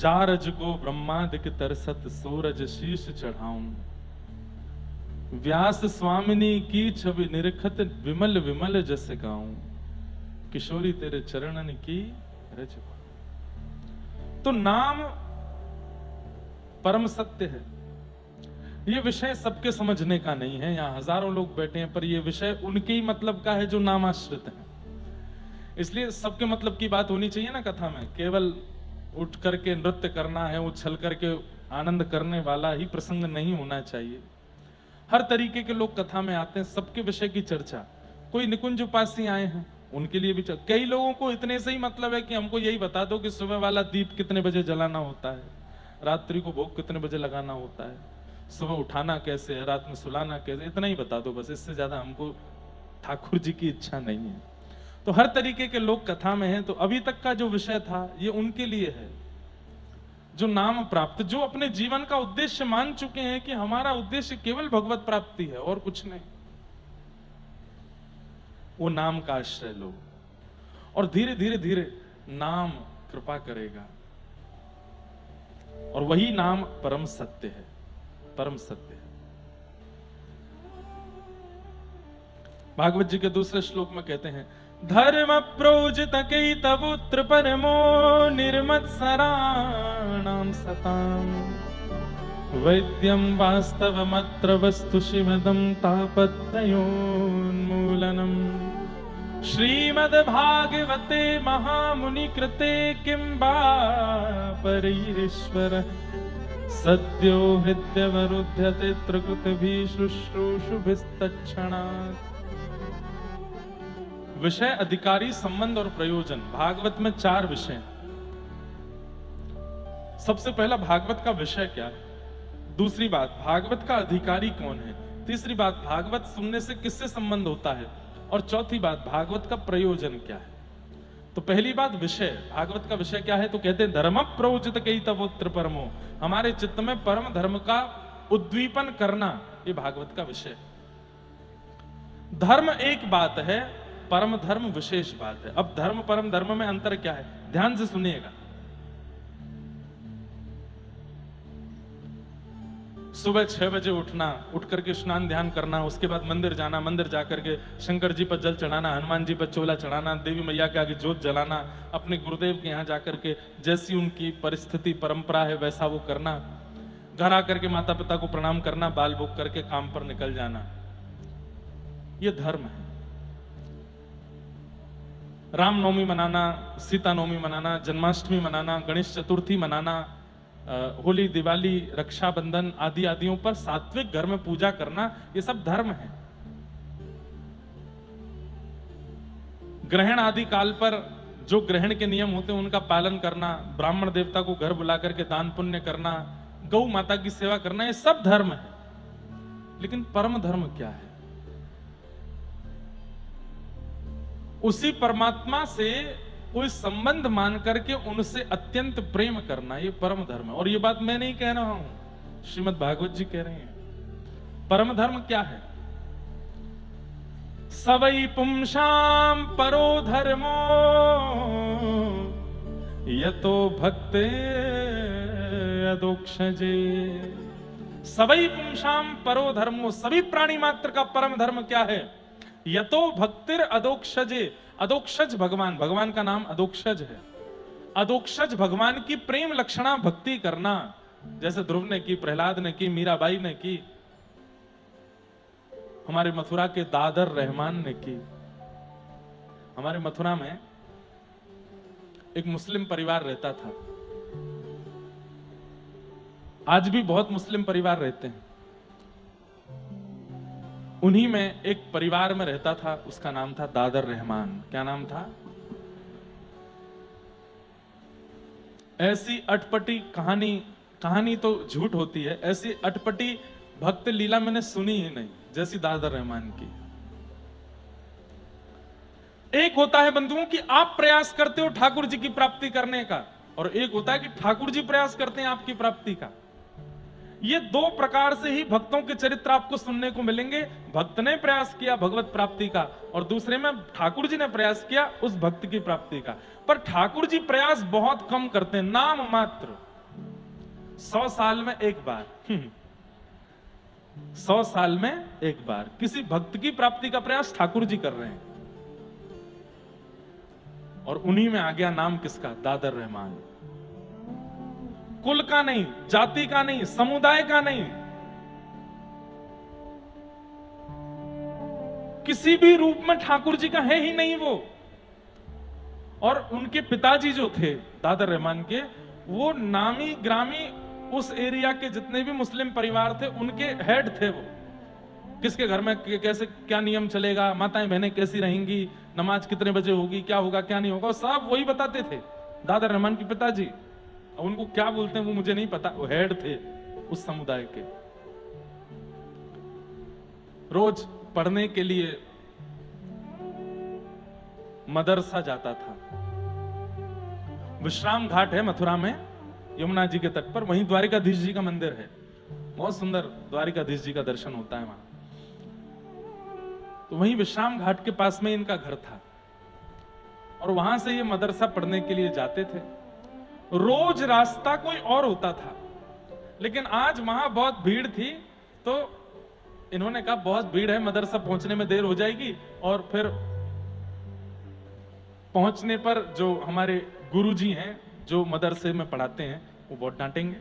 George को ब्रह्मादिक तरसत सूरज शीश चढ़ाऊं। व्यास स्वामिनी की छवि निरखत विमल विमल जस गाऊं। किशोरी तेरे चरणन की रज पाऊं। तो नाम परम सत्य है। ये विषय सबके समझने का नहीं है। यहाँ हजारों लोग बैठे हैं, पर यह विषय उनके ही मतलब का है जो नामाश्रित है। इसलिए सबके मतलब की बात होनी चाहिए ना कथा में। केवल उठ करके नृत्य करना है, उछल करके आनंद करने वाला ही प्रसंग नहीं होना चाहिए। हर तरीके के लोग कथा में आते हैं, सबके विषय की चर्चा। कोई निकुंज उपासी आए हैं, उनके लिए भी कई लोगों को इतने से ही मतलब है कि हमको यही बता दो कि सुबह वाला दीप कितने बजे जलाना होता है, रात्रि को भोग कितने बजे लगाना होता है, सुबह उठाना कैसे है, रात में सुलाना कैसे, इतना ही बता दो बस। इससे ज्यादा हमको ठाकुर जी की इच्छा नहीं है। तो हर तरीके के लोग कथा में हैं। तो अभी तक का जो विषय था ये उनके लिए है जो नाम प्राप्त, जो अपने जीवन का उद्देश्य मान चुके हैं कि हमारा उद्देश्य केवल भगवत प्राप्ति है और कुछ नहीं। वो नाम का आश्रय लो और धीरे धीरे धीरे नाम कृपा करेगा। और वही नाम परम सत्य है, परम सत्य है। भागवत जी के दूसरे श्लोक में कहते हैं, धर्म प्रोजित तवुत्र परमो निर्मत्सराणां सताम् वैद्यं वास्तवमत्र वस्तु शिवदं तापत्रयोन्मूलनम्। श्रीमद्भागवते महामुनि कृते किं वा परैरीश्वर सद्यो हृद्यवरुध्यते त्रिकृतिभिः शुश्रूषुभिस्तत्क्षणात्। विषय, अधिकारी, संबंध और प्रयोजन। भागवत में 4 विषय। सबसे पहला भागवत का विषय क्या है, दूसरी बात भागवत का अधिकारी कौन है, तीसरी बात भागवत सुनने से किससे संबंध होता है, और चौथी बात भागवत का प्रयोजन क्या है। तो पहली बात विषय, भागवत का विषय क्या है, तो कहते हैं धर्म प्रोजित कैतवोत्र परमो, हमारे चित्त में परम धर्म का उद्दीपन करना, ये भागवत का विषय। धर्म एक बात है, परम धर्म विशेष बात है। अब धर्म परम धर्म में अंतर क्या है, ध्यान से सुनिएगा। सुबह 6 बजे उठना, उठ करके स्नान ध्यान करना, उसके बाद मंदिर जाना, मंदिर जाकर के शंकर जी पर जल चढ़ाना, हनुमान जी पर चोला चढ़ाना, देवी मैया के आगे जोत जलाना, अपने गुरुदेव के यहाँ जाकर के जैसी उनकी परिस्थिति परंपरा है वैसा वो करना, घर आकर के माता पिता को प्रणाम करना, बाल भोग करके काम पर निकल जाना, ये धर्म है। रामनवमी मनाना, सीता नवमी मनाना, जन्माष्टमी मनाना, गणेश चतुर्थी मनाना, होली, दिवाली, रक्षाबंधन आदि आदियों पर सात्विक घर में पूजा करना, ये सब धर्म है। ग्रहण आदि काल पर जो ग्रहण के नियम होते हैं उनका पालन करना, ब्राह्मण देवता को घर बुला करके दान पुण्य करना, गौ माता की सेवा करना, ये सब धर्म है। लेकिन परम धर्म क्या है, उसी परमात्मा से कोई संबंध मान करके उनसे अत्यंत प्रेम करना, ये परम धर्म है। और ये बात मैं नहीं कह रहा हूं, श्रीमद् भागवत जी कह रहे हैं। परम धर्म क्या है, सवै पुंसाम परो धर्मो यतो भक्ते अदोक्षजे। सवै पुंसाम परो धर्मो, सभी प्राणी मात्र का परम धर्म क्या है, यतो भक्तिर अदोक्षजे। अदोक्षज भगवान, भगवान का नाम अदोक्षज है। अदोक्षज भगवान की प्रेम लक्षणा भक्ति करना, जैसे ध्रुव ने की, प्रहलाद ने की, मीराबाई ने की, हमारे मथुरा के दादर रहमान ने की। हमारे मथुरा में एक मुस्लिम परिवार रहता था, आज भी बहुत मुस्लिम परिवार रहते हैं। उन्हीं में एक परिवार में रहता था, उसका नाम था दादर रहमान। क्या नाम था? ऐसी अटपटी कहानी तो झूठ होती है, ऐसी अटपटी भक्त लीला मैंने सुनी ही नहीं जैसी दादर रहमान की। एक होता है बंधुओं कि आप प्रयास करते हो ठाकुर जी की प्राप्ति करने का, और एक होता है कि ठाकुर जी प्रयास करते हैं आपकी प्राप्ति का। ये 2 प्रकार से ही भक्तों के चरित्र आपको सुनने को मिलेंगे। भक्त ने प्रयास किया भगवत प्राप्ति का, और दूसरे में ठाकुर जी ने प्रयास किया उस भक्त की प्राप्ति का। पर ठाकुर जी प्रयास बहुत कम करते हैं, नाम मात्र। 100 साल में एक बार 100 साल में एक बार किसी भक्त की प्राप्ति का प्रयास ठाकुर जी कर रहे हैं, और उन्हीं में आ गया नाम किसका? दादर रहमान। कुल का नहीं, जाति का नहीं, समुदाय का नहीं, किसी भी रूप में ठाकुर जी का है ही नहीं वो। और उनके पिताजी जो थे दादर रहमान के, वो नामी ग्रामी उस एरिया के जितने भी मुस्लिम परिवार थे उनके हेड थे वो। किसके घर में कैसे क्या नियम चलेगा, माताएं बहनें कैसी रहेंगी, नमाज कितने बजे होगी, क्या होगा क्या नहीं होगा, सब वही बताते थे दादर रहमान के पिताजी। उनको क्या बोलते हैं वो मुझे नहीं पता, वो हेड थे उस समुदाय के। रोज पढ़ने के लिए मदरसा जाता था। विश्राम घाट है मथुरा में, यमुना जी के तट पर, वहीं द्वारिकाधीश जी का मंदिर है। बहुत सुंदर द्वारिकाधीश जी का दर्शन होता है वहां। तो वहीं विश्राम घाट के पास में इनका घर था, और वहां से ये मदरसा पढ़ने के लिए जाते थे। रोज रास्ता कोई और होता था, लेकिन आज वहां बहुत भीड़ थी, तो इन्होंने कहा बहुत भीड़ है, मदरसा पहुंचने में देर हो जाएगी, और फिर पहुंचने पर जो हमारे गुरुजी हैं जो मदरसे में पढ़ाते हैं वो बहुत डांटेंगे।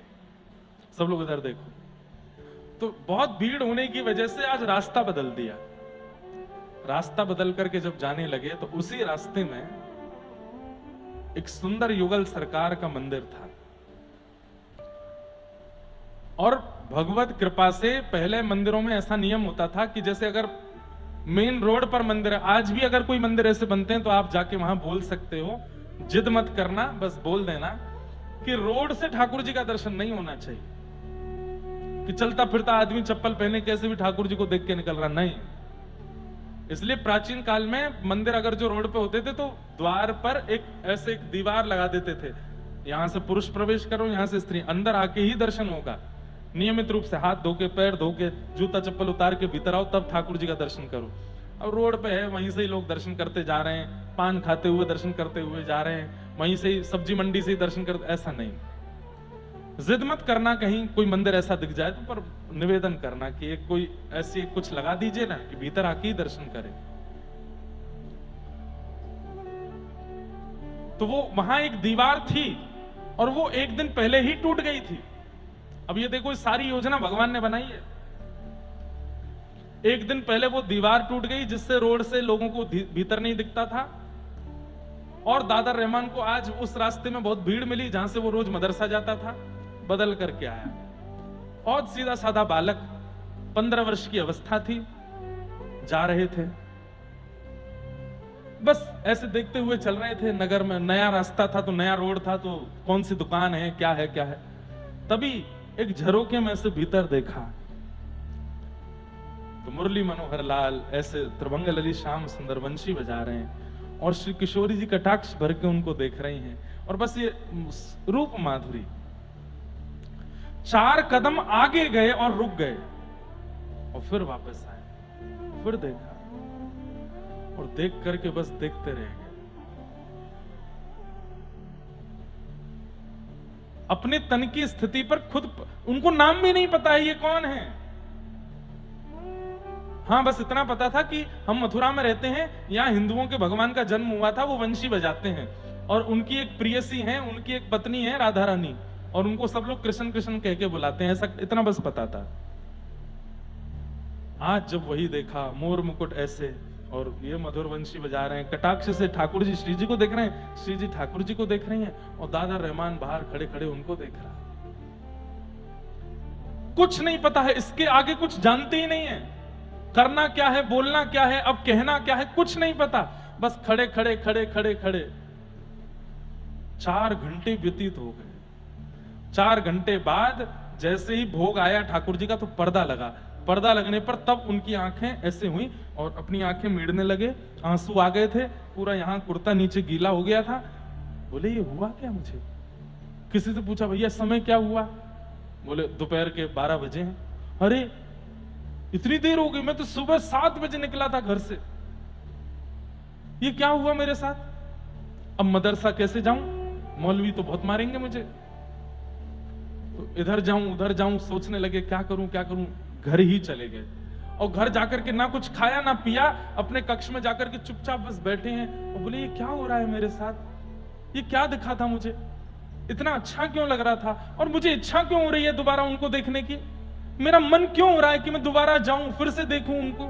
सब लोग इधर देखो। तो बहुत भीड़ होने की वजह से आज रास्ता बदल दिया। रास्ता बदल करके जब जाने लगे तो उसी रास्ते में एक सुंदर युगल सरकार का मंदिर था, और भगवत कृपा से पहले मंदिरों में ऐसा नियम होता था कि जैसे अगर मेन रोड पर मंदिर है, आज भी अगर कोई मंदिर ऐसे बनते हैं तो आप जाके वहां बोल सकते हो, जिद मत करना, बस बोल देना कि रोड से ठाकुर जी का दर्शन नहीं होना चाहिए, कि चलता फिरता आदमी चप्पल पहने कैसे भी ठाकुर जी को देख के निकल रहा, नहीं। इसलिए प्राचीन काल में मंदिर अगर जो रोड पे होते थे तो द्वार पर एक ऐसे एक दीवार लगा देते थे, यहां से पुरुष प्रवेश करो, यहां से स्त्री, अंदर आके ही दर्शन होगा। नियमित रूप से हाथ धो के, पैर धो के, जूता चप्पल उतार के भीतर आओ, तब ठाकुर जी का दर्शन करो। अब रोड पे है, वहीं से ही लोग दर्शन करते जा रहे हैं, पान खाते हुए दर्शन करते हुए जा रहे हैं, वहीं से ही सब्जी मंडी से ही दर्शन करते, ऐसा नहीं। जिद मत करना कहीं कोई मंदिर ऐसा दिख जाए तो, पर निवेदन करना कि एक कोई ऐसी कुछ लगा दीजिए ना कि भीतर आके ही दर्शन करे। तो वो वहां एक दीवार थी, और वो एक दिन पहले ही टूट गई थी। अब ये देखो, इस सारी योजना भगवान ने बनाई है। एक दिन पहले वो दीवार टूट गई, जिससे रोड से लोगों को भीतर नहीं दिखता था, और दादर रहमान को आज उस रास्ते में बहुत भीड़ मिली जहां से वो रोज मदरसा जाता था, बदल करके आया। बहुत सीधा साधा बालक, 15 वर्ष की अवस्था थी, जा रहे थे, बस ऐसे देखते हुए चल रहे थे। नगर में नया रास्ता था, तो नया रोड था, तो कौन सी दुकान है, क्या है क्या है। तभी एक झरोके में से भीतर देखा तो मुरली मनोहर लाल ऐसे त्रिभंग ललित श्याम सुंदर वंशी बजा रहे हैं, और श्री किशोरी जी कटाक्ष भर के उनको देख रही हैं, और बस ये रूप माधुरी। 4 कदम आगे गए और रुक गए, और फिर वापस आए, फिर देखा, और देख करके बस देखते रह गए। अपने तन की स्थिति पर खुद, उनको नाम भी नहीं पता है ये कौन है। हाँ, बस इतना पता था कि हम मथुरा में रहते हैं, यहाँ हिंदुओं के भगवान का जन्म हुआ था, वो वंशी बजाते हैं, और उनकी एक प्रियसी है, उनकी एक पत्नी है राधा रानी, और उनको सब लोग कृष्ण कृष्ण कह के बुलाते हैं, ऐसा इतना बस पता था। आज जब वही देखा, मोर मुकुट ऐसे, और ये मधुर वंशी बजा रहे हैं, कटाक्ष से ठाकुर जी श्री जी को देख रहे हैं, श्री जी ठाकुर जी को देख रही हैं, और दादर रहमान बाहर खड़े खड़े उनको देख रहा है। कुछ नहीं पता है, इसके आगे कुछ जानते ही नहीं है, करना क्या है, बोलना क्या है, अब कहना क्या है, कुछ नहीं पता, बस खड़े खड़े खड़े खड़े खड़े 4 घंटे व्यतीत हो गए। 4 घंटे बाद जैसे ही भोग आया ठाकुर जी का, तो पर्दा लगा। पर्दा लगने पर तब उनकी आंखें ऐसे हुई, और अपनी आंखें मीड़ने लगे, आंसू आ गए थे, पूरा यहां कुर्ता नीचे गीला हो गया था। बोले ये हुआ क्या मुझे? किसी से पूछा भैया समय क्या हुआ? बोले दोपहर के 12 बजे हैं। अरे इतनी देर हो गई, मैं तो सुबह 7 बजे निकला था घर से, ये क्या हुआ मेरे साथ? अब मदरसा कैसे जाऊं? मौलवी तो बहुत मारेंगे मुझे। तो इधर जाऊं उधर जाऊं सोचने लगे क्या करूं क्या करूं, घर ही चले गए। और घर जाकर के ना कुछ खाया ना पिया, अपने कक्ष में जाकर के चुपचाप बस बैठे हैं और बोले ये क्या हो रहा है मेरे साथ, ये क्या दिखा था मुझे, इतना अच्छा क्यों लग रहा था, और मुझे इच्छा क्यों हो रही है दोबारा उनको देखने की, मेरा मन क्यों हो रहा है कि मैं दोबारा जाऊं फिर से देखूं उनको।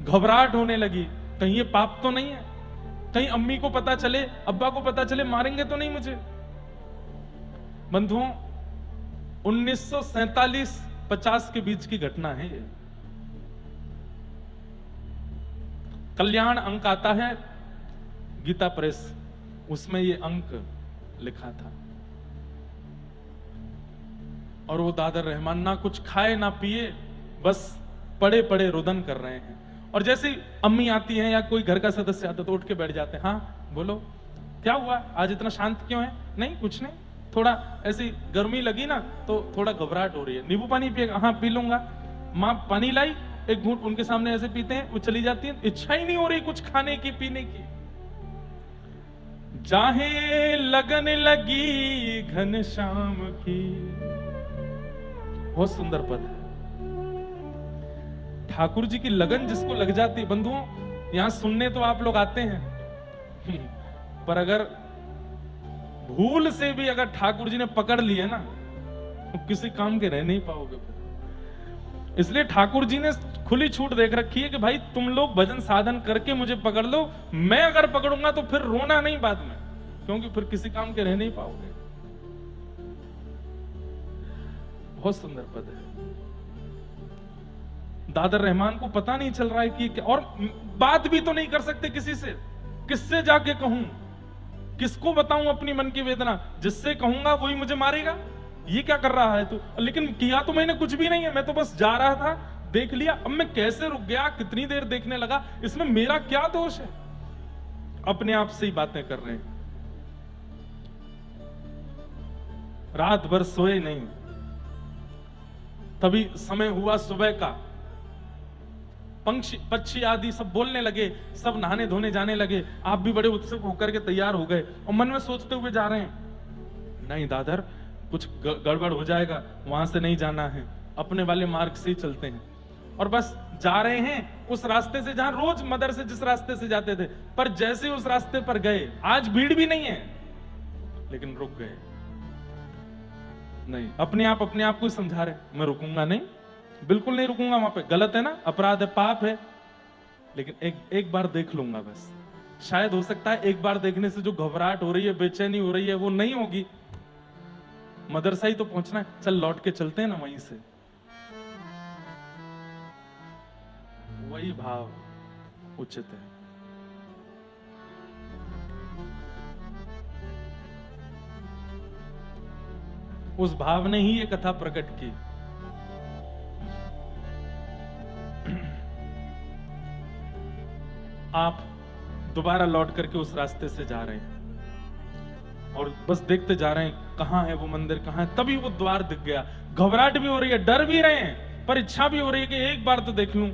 घबराहट होने लगी, कहीं ये पाप तो नहीं है, कहीं अम्मी को पता चले अब्बा को पता चले मारेंगे तो नहीं मुझे। बंधुओं 1947-50 के बीच की घटना है ये। कल्याण अंक आता है गीता प्रेस, उसमें ये अंक लिखा था। और वो दादर रहमान ना कुछ खाए ना पिए, बस पड़े पड़े रुदन कर रहे हैं। और जैसे अम्मी आती हैं या कोई घर का सदस्य आता तो उठ के बैठ जाते हैं, हाँ बोलो क्या हुआ, आज इतना शांत क्यों है? नहीं कुछ नहीं, थोड़ा ऐसी गर्मी लगी ना तो थोड़ा घबराहट हो रही है, नींबू पानी पिएगा? हाँ पी लूंगा। माँ पानी लाई, एक घूंट उनके सामने ऐसे पीते हैं, वो चली जाती है, इच्छा ही नहीं हो रही कुछ खाने की पीने की। जाहे लगन लगी घनश्याम की, बहुत सुंदर पद है। ठाकुर जी की लगन जिसको लग जाती है, बंधुओं यहां सुनने तो आप लोग आते हैं पर अगर भूल से भी अगर ठाकुर जी ने पकड़ लिए ना तो किसी काम के रह नहीं पाओगे। इसलिए ठाकुर जी ने खुली छूट देख रखी है कि भाई तुम लोग भजन साधन करके मुझे पकड़ लो, मैं अगर पकड़ूंगा तो फिर रोना नहीं बाद में, क्योंकि फिर किसी काम के रह नहीं पाओगे। बहुत सुंदर पद है। दादर रहमान को पता नहीं चल रहा है कि क्या, और बात भी तो नहीं कर सकते किसी से, किससे जाके कहूं, किसको बताऊं अपनी मन की वेदना, जिससे कहूंगा वही मुझे मारेगा, ये क्या कर रहा है तू। लेकिन किया तो मैंने कुछ भी नहीं है, मैं तो बस जा रहा था, देख लिया, अब मैं कैसे रुक गया, कितनी देर देखने लगा, इसमें मेरा क्या दोष है। अपने आप से ही बातें कर रहे हैं। रात भर सोए नहीं, तभी समय हुआ सुबह का, पक्षी आदि सब बोलने लगे, सब नहाने धोने जाने लगे, आप भी बड़े उत्सुक होकर के तैयार हो गए और मन में सोचते हुए जा रहे हैं, नहीं दादर कुछ गड़बड़ हो जाएगा, वहां से नहीं जाना है, अपने वाले मार्ग से ही चलते हैं। और बस जा रहे हैं उस रास्ते से जहां रोज मदर से जिस रास्ते से जाते थे, पर जैसे उस रास्ते पर गए, आज भीड़ भी नहीं है लेकिन रुक गए। नहीं, अपने आप को समझा रहे, मैं रुकूंगा नहीं, बिल्कुल नहीं रुकूंगा, वहां पे गलत है ना, अपराध है, पाप है, लेकिन एक बार देख लूंगा बस। शायद हो सकता है एक बार देखने से जो घबराहट हो रही है, बेचैनी हो रही है, वो नहीं होगी। मदरसा ही तो पहुंचना है, चल लौट के चलते हैं ना वहीं से। वही भाव उचित है। उस भाव ने ही ये कथा प्रकट की। आप दोबारा लौट करके उस रास्ते से जा रहे हैं और बस देखते जा रहे हैं कहां है वो मंदिर, कहां है, तभी वो द्वार दिख गया। घबराहट भी हो रही है, डर भी रहे हैं, पर इच्छा भी हो रही है कि एक बार तो देख लूं।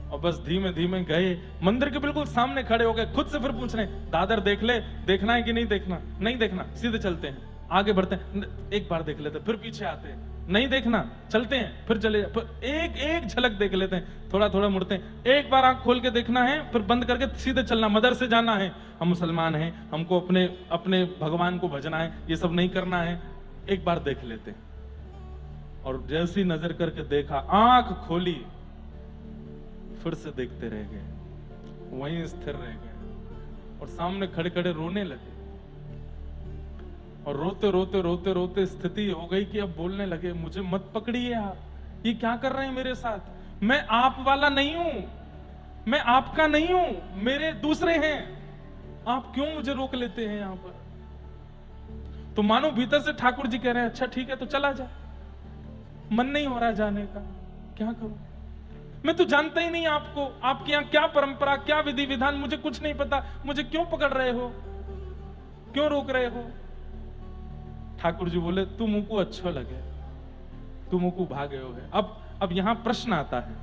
और बस धीमे धीमे गए, मंदिर के बिल्कुल सामने खड़े हो गए, खुद से फिर पूछ रहे हैं, दादर देख ले, देखना है कि नहीं देखना? नहीं देखना, सीधे चलते हैं, आगे बढ़ते हैं, एक बार देख लेते, फिर पीछे आते हैं, नहीं देखना, चलते हैं, फिर चले, फिर एक झलक देख लेते हैं, थोड़ा थोड़ा मुड़ते हैं, एक बार आंख खोल के देखना है, फिर बंद करके सीधे चलना, मदर से जाना है, हम मुसलमान हैं, हमको अपने अपने भगवान को भजना है, ये सब नहीं करना है, एक बार देख लेते हैं। और जैसी नजर करके देखा, आंख खोली, फिर से देखते रह गए, वहीं स्थिर रह गए और सामने खड़े खड़े रोने लगे। और रोते रोते रोते रोते स्थिति हो गई कि अब बोलने लगे, मुझे मत पकड़िए आप, ये क्या कर रहे हैं मेरे साथ, मैं आप वाला नहीं हूं, मैं आपका नहीं हूं, मेरे दूसरे हैं, आप क्यों मुझे रोक लेते हैं यहां पर। तो मानो भीतर से ठाकुर जी कह रहे हैं, अच्छा ठीक है तो चला जा, मन नहीं हो रहा जाने का, क्या करूं, मैं तो जानता ही नहीं आपको, आपके यहां क्या परंपरा, क्या विधि विधान, मुझे कुछ नहीं पता, मुझे क्यों पकड़ रहे हो, क्यों रोक रहे हो। ठाकुर जी बोले, तुमको अच्छा लगे, तुमको भागे हो है। अब यहां प्रश्न आता है,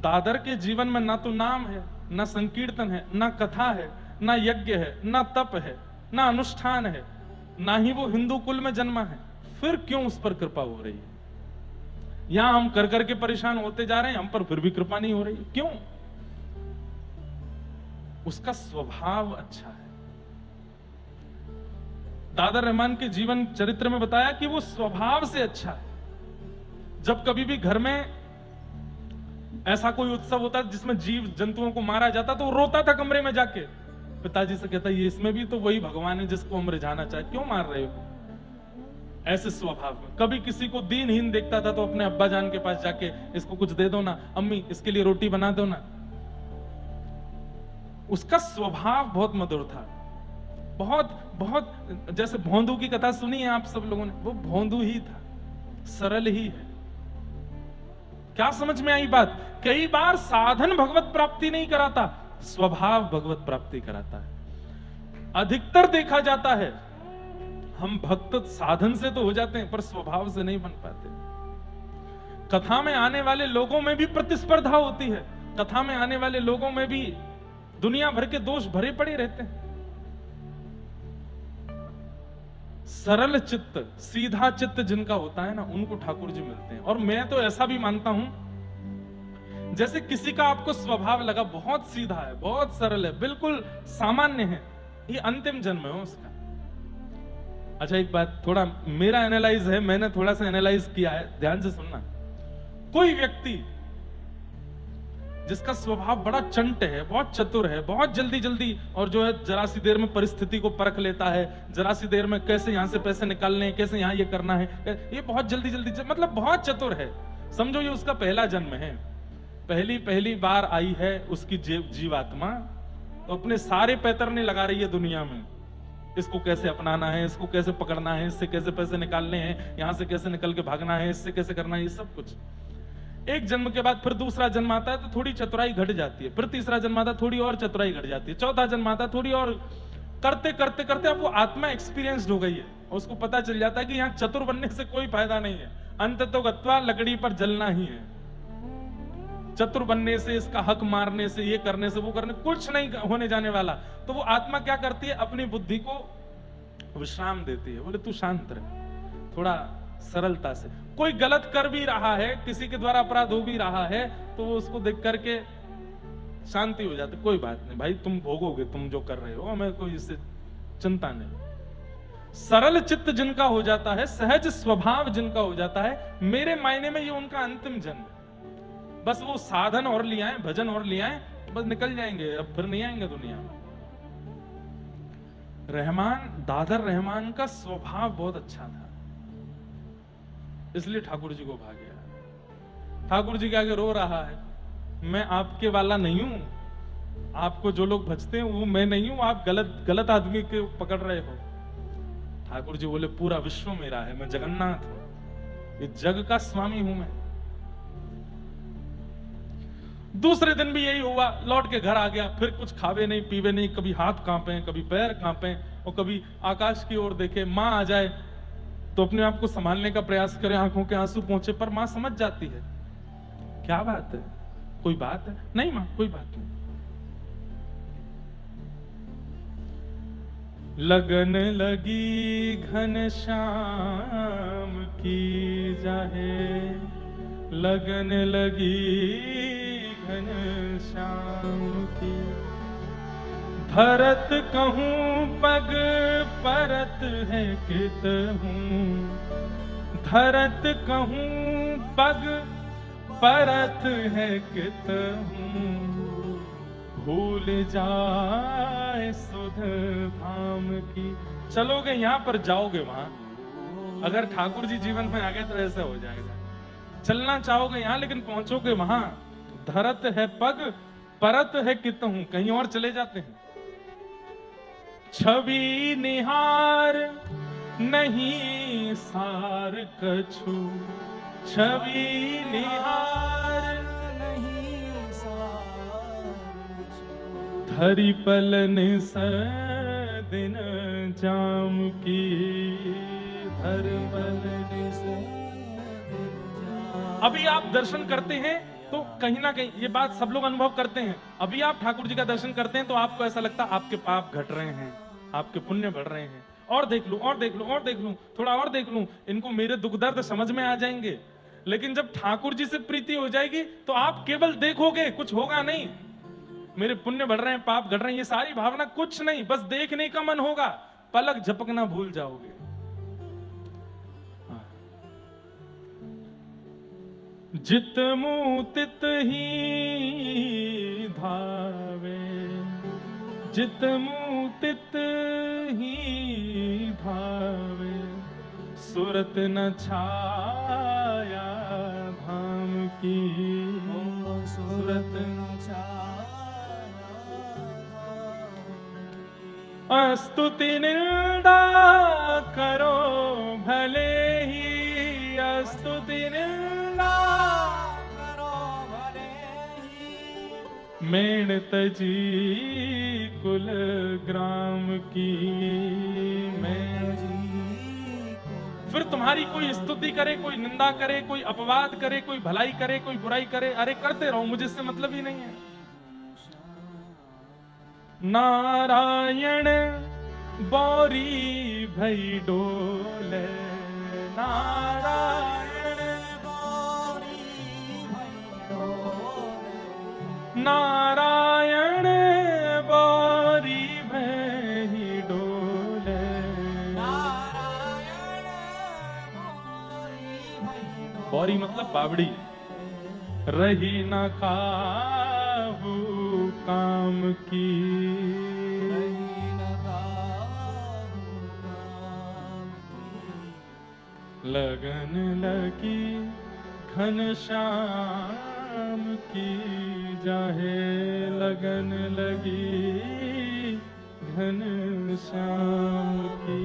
दादर के जीवन में ना तो नाम है, ना संकीर्तन है, ना कथा है, ना यज्ञ है, ना तप है, ना अनुष्ठान है, ना ही वो हिंदू कुल में जन्मा है, फिर क्यों उस पर कृपा हो रही है? यहां हम कर करके परेशान होते जा रहे हैं, हम पर फिर भी कृपा नहीं हो रही, क्यों? उसका स्वभाव अच्छा है। दादर रहमान के जीवन चरित्र में बताया कि वो स्वभाव से अच्छा है। जब कभी भी घर में ऐसा कोई उत्सव होता जिसमें जीव जंतुओं को मारा जाता तो वो रोता था कमरे में जाके, पिताजी से कहता ये इसमें भी तो वही भगवान है जिसको हम रिझाना चाहे, क्यों मार रहे हो? ऐसे स्वभाव में। कभी किसी को दीनहीन देखता था तो अपने अब्बा जान के पास जाके इसको कुछ दे दो ना, अम्मी इसके लिए रोटी बना दो ना। उसका स्वभाव बहुत मधुर था, बहुत बहुत, जैसे भोंदू की कथा सुनी है आप सब लोगों ने, वो भोंदू ही था, सरल ही है। क्या समझ में आई बात? कई बार साधन भगवत प्राप्ति नहीं कराता, स्वभाव भगवत प्राप्ति कराता है। अधिकतर देखा जाता है हम भक्त साधन से तो हो जाते हैं पर स्वभाव से नहीं बन पाते। कथा में आने वाले लोगों में भी प्रतिस्पर्धा होती है, कथा में आने वाले लोगों में भी दुनिया भर के दोष भरे पड़े रहते हैं। सरल चित्त, सीधा चित्त जिनका होता है ना, उनको ठाकुर जी मिलते हैं। और मैं तो ऐसा भी मानता हूं, जैसे किसी का आपको स्वभाव लगा बहुत सीधा है, बहुत सरल है, बिल्कुल सामान्य है, ये अंतिम जन्म है उसका। अच्छा एक बात, थोड़ा मेरा एनालाइज है, मैंने थोड़ा सा एनालाइज किया है, ध्यान से सुनना। कोई व्यक्ति जिसका स्वभाव बड़ा चंट है, बहुत चतुर है, बहुत जल्दी जल्दी और जो है जरा सी देर में परिस्थिति को परख लेता है, जरा सी देर में कैसे यहां से पैसे निकालने, कैसे यहां ये करना है, ये बहुत जल्दी जल्दी, मतलब बहुत चतुर है। समझो ये उसका पहला जन्म है, पहली बार आई है उसकी जीवात्मा, तो अपने सारे पैतरने लगा रही है दुनिया में, इसको कैसे अपनाना है, इसको कैसे पकड़ना है, इससे कैसे पैसे निकालने हैं, यहां से कैसे निकल के भागना है, इससे कैसे करना है, ये सब कुछ। एक जन्म के बाद फिर दूसरा जन्म आता है तो थोड़ी चतुराई घट जाती है, फिर तीसरा जन्म आता है थोड़ी और चतुराई घट जाती है, चौथा जन्म आता है थोड़ी और, करते करते करते अब वो आत्मा एक्सपीरियंस्ड हो गई है, उसको पता चल जाता है कि यहाँ चतुर बनने से कोई फायदा नहीं है, अंत तो गत्वा लकड़ी पर जलना ही है। चतुर बनने से, इसका हक मारने से, ये करने से, वो करने, कुछ नहीं होने जाने वाला। तो वो आत्मा क्या करती है, अपनी बुद्धि को विश्राम देती है, बोले तू शांत रह, थोड़ा सरलता से। कोई गलत कर भी रहा है, किसी के द्वारा अपराध हो भी रहा है, तो वो उसको देख करके शांति हो जाती, कोई बात नहीं भाई, तुम भोगोगे, तुम जो कर रहे हो, हमें कोई इससे चिंता नहीं। सरल चित्त जिनका हो जाता है, सहज स्वभाव जिनका हो जाता है, मेरे मायने में ये उनका अंतिम जन्म है। बस वो साधन और ले आए, भजन और ले आए, बस निकल जाएंगे, अब फिर नहीं आएंगे दुनिया में। रहमान, दादर रहमान का स्वभाव बहुत अच्छा था, इसलिए ठाकुर जी को भा गया। ठाकुर जी के आगे रो रहा है, मैं आपके वाला नहीं हूं, आपको जो लोग भजते हैं वो मैं नहीं हूं, आप गलत आदमी के पकड़ रहे हो। ठाकुर जी बोले पूरा विश्व मेरा है, मैं जगन्नाथ हूं, इस जग का स्वामी हूं मैं। दूसरे दिन भी यही हुआ, लौट के घर आ गया, फिर कुछ खावे नहीं पीवे नहीं, कभी हाथ कांपे, कभी पैर कांपे, और कभी आकाश की ओर देखे, मां आ जाए तो अपने आप को संभालने का प्रयास करें, आंखों के आंसू पहुंचे, पर मां समझ जाती है, क्या बात है, कोई बात है? नहीं मां, कोई बात नहीं। लगन लगी घनश्याम की जाहे, लगन लगी घनश्याम की, भरत कहूं पग परत है कितहूं, धरत कहूं पग परत है कितहूं, भूल जाए सुध धाम की। चलोगे यहां पर जाओगे वहां, अगर ठाकुर जी जीवन में आ गए तो ऐसा हो जाएगा। चलना चाहोगे यहां लेकिन पहुंचोगे वहां, धरत है पग परत है कितहूं, कहीं और चले जाते हैं। छवि निहार नहीं सार कछु, छवि निहार नहीं सार, धरि पलन दिन जाम की, धरि पलन से। अभी आप दर्शन करते हैं तो कहीं ना कहीं ये बात सब लोग अनुभव करते हैं, अभी आप ठाकुर जी का दर्शन करते हैं तो आपको ऐसा लगता है आपके पाप घट रहे हैं, आपके पुण्य बढ़ रहे हैं, और देख लूं, और देख लूं, और देख लूं, थोड़ा और देख लूं, इनको मेरे दुख दर्द समझ में आ जाएंगे। लेकिन जब ठाकुर जी से प्रीति हो जाएगी तो आप केवल देखोगे, कुछ होगा नहीं। मेरे पुण्य बढ़ रहे हैं, पाप घट रहे हैं, ये सारी भावना कुछ नहीं, बस देखने का मन होगा, पलक झपकना भूल जाओगे। जित मुँह तित ही धावे, जित मुँह तित ही धावे, सुरत न छाया धाम की, सुरत न छाया। स्तुति निंदा करो भले ही, स्तुति निंदा करो भले ही, मेण तजी कुल ग्राम की, मेण जी। फिर तुम्हारी कोई स्तुति करे, कोई निंदा करे, कोई अपवाद करे, कोई भलाई करे, कोई बुराई करे, अरे करते रहो, मुझे इससे मतलब ही नहीं है। नारायण बौरी भई डोले, नारायण बौरी भई डोले, नारायण बौरी भई डोले, नारायण बौरी भई डोले। बौरी मतलब बावड़ी। रही न काबू काम की, रही न काबू काम की, लगन लगी घनश्याम की, जाहे लगन लगी घनश्याम की,